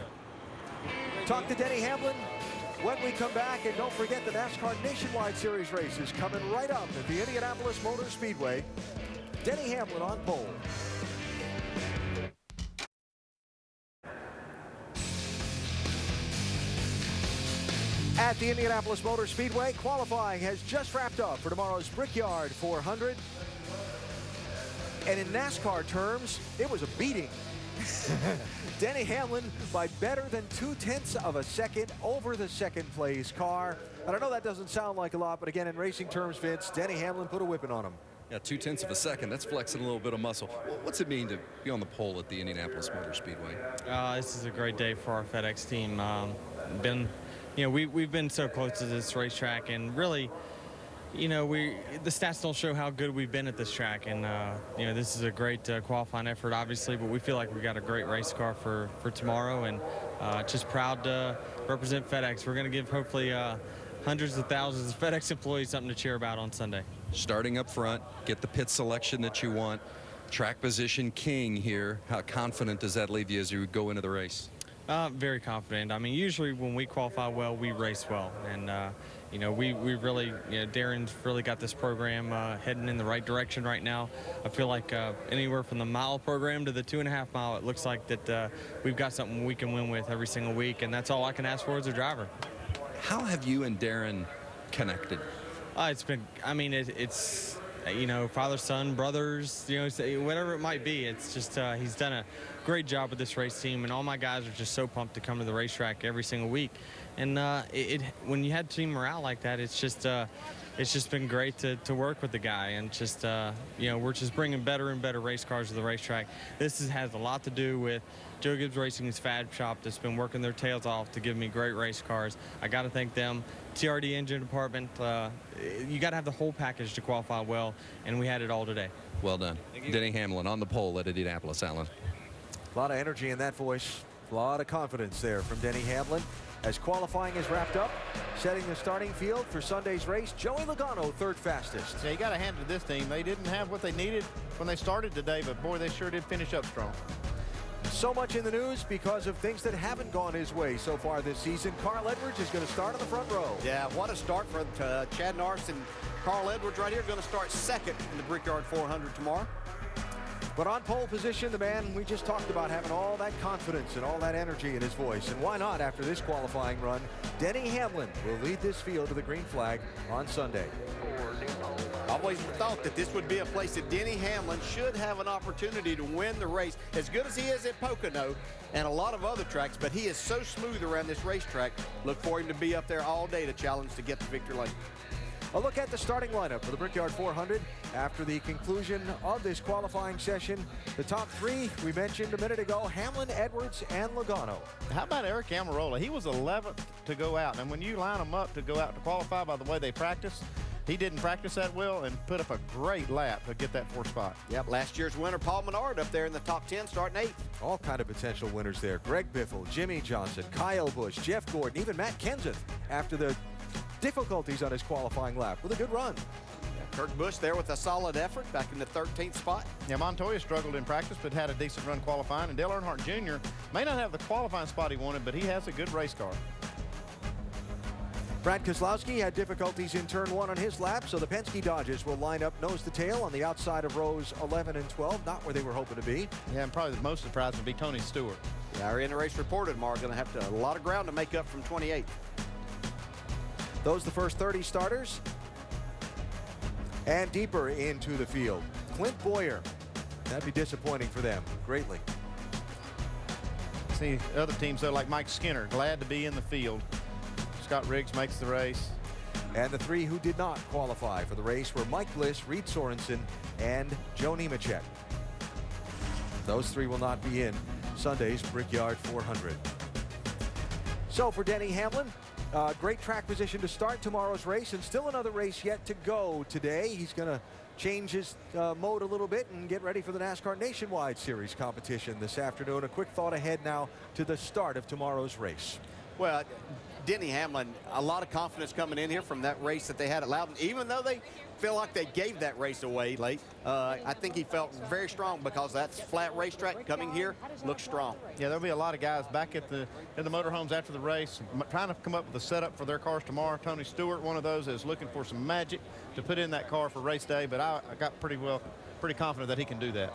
Talk to Denny Hamlin when we come back, and don't forget the NASCAR Nationwide Series races coming right up at the Indianapolis Motor Speedway. Denny Hamlin on pole. At the Indianapolis Motor Speedway, qualifying has just wrapped up for tomorrow's Brickyard 400. And in NASCAR terms, it was a beating. Denny Hamlin by better than 0.2 of a second over the second place car. And I know that doesn't sound like a lot, but again, in racing terms, Vince, Denny Hamlin put a whipping on him. Yeah, 0.2 of a second. That's flexing a little bit of muscle. What's it mean to be on the pole at the Indianapolis Motor Speedway? This is a great day for our FedEx team. We've been so close to this racetrack, and really, the stats don't show how good we've been at this track. And this is a great qualifying effort, obviously, but we feel like we got a great race car for tomorrow, and just proud to represent FedEx. We're going to give hopefully hundreds of thousands of FedEx employees something to cheer about on Sunday. Starting up front, get the pit selection that you want. Track position king here. How confident does that leave you as you go into the race? Very confident. I mean, usually when we qualify well, we race well. And, you know, we really, you know, Darren's really got this program heading in the right direction right now. I feel like anywhere from the mile program to the 2.5 mile, it looks like that we've got something we can win with every single week, and that's all I can ask for as a driver. How have you and Darren connected? It's been, I mean, it's, you know, father, son, brothers, you know, whatever it might be. It's just he's done a great job with this race team, and all my guys are just so pumped to come to the racetrack every single week. And when you had team morale like that, it's just been great to work with the guy, and just you know, we're just bringing better and better race cars to the racetrack. This has a lot to do with Joe Gibbs Racing's Fab Shop that's been working their tails off to give me great race cars. I got to thank them. TRD engine department, you got to have the whole package to qualify well, and we had it all today. Well done. Denny Hamlin on the pole at Indianapolis, Allen. A lot of energy in that voice. A lot of confidence there from Denny Hamlin. As qualifying is wrapped up, setting the starting field for Sunday's race, Joey Logano, third fastest. Yeah, you got to hand it to this team. They didn't have what they needed when they started today, but boy, they sure did finish up strong. So much in the news because of things that haven't gone his way so far this season. Carl Edwards is going to start on the front row. Yeah, what a start for Chad Norris and Carl Edwards right here. Going to start second in the Brickyard 400 tomorrow. But on pole position, the man we just talked about having all that confidence and all that energy in his voice. And why not after this qualifying run? Denny Hamlin will lead this field to the green flag on Sunday. I've always thought that this would be a place that Denny Hamlin should have an opportunity to win the race, as good as he is at Pocono and a lot of other tracks, but he is so smooth around this racetrack. Look for him to be up there all day to challenge to get to victory lane. A look at the starting lineup for the Brickyard 400 after the conclusion of this qualifying session. The top three we mentioned a minute ago: Hamlin, Edwards, and Logano. How about Eric Almirola? He was 11th to go out, and when you line them up to go out to qualify by the way they practice, he didn't practice that well and put up a great lap to get that 4th spot. Yep, last year's winner Paul Menard up there in the top 10 starting 8th. All kind of potential winners there. Greg Biffle, Jimmy Johnson, Kyle Busch, Jeff Gordon, even Matt Kenseth after the difficulties on his qualifying lap with a good run. Kurt Busch there with a solid effort back in the 13th spot. Yeah, Montoya struggled in practice but had a decent run qualifying, and Dale Earnhardt Jr. may not have the qualifying spot he wanted, but he has a good race car. Brad Keselowski had difficulties in turn 1 on his lap, so the Penske Dodgers will line up nose to tail on the outside of rows 11 and 12, not where they were hoping to be. Yeah, and probably the most surprised would be Tony Stewart. Yeah, our in the race reporter tomorrow going to have a lot of ground to make up from 28th. Those the first 30 starters. And deeper into the field, Clint Boyer. That'd be disappointing for them greatly. See other teams though, like Mike Skinner, glad to be in the field. Scott Riggs makes the race. And the three who did not qualify for the race were Mike Bliss, Reed Sorensen, and Joe Nemechek. Those three will not be in Sunday's Brickyard 400. So for Denny Hamlin, great track position to start tomorrow's race, and still another race yet to go today. He's going to change his mode a little bit and get ready for the NASCAR Nationwide Series competition this afternoon. A quick thought ahead now to the start of tomorrow's race. Well, Denny Hamlin, a lot of confidence coming in here from that race that they had at Loudon. Even though they feel like they gave that race away late, I think he felt very strong because that's flat racetrack. Coming here looks strong. Yeah, there'll be a lot of guys back at in the motorhomes after the race trying to come up with a setup for their cars tomorrow. Tony Stewart, one of those, is looking for some magic to put in that car for race day, but I got pretty confident that he can do that.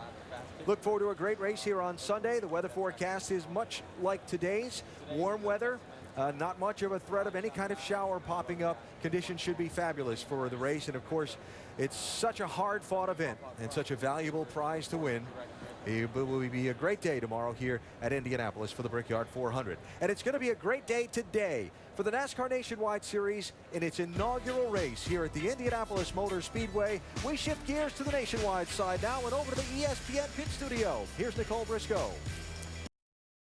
Look forward to a great race here on Sunday. The weather forecast is much like today's. Warm weather. Not much of a threat of any kind of shower popping up. Conditions should be fabulous for the race. And, of course, it's such a hard-fought event and such a valuable prize to win. It will be a great day tomorrow here at Indianapolis for the Brickyard 400. And it's going to be a great day today for the NASCAR Nationwide Series in its inaugural race here at the Indianapolis Motor Speedway. We shift gears to the Nationwide side now and over to the ESPN pit studio. Here's Nicole Briscoe.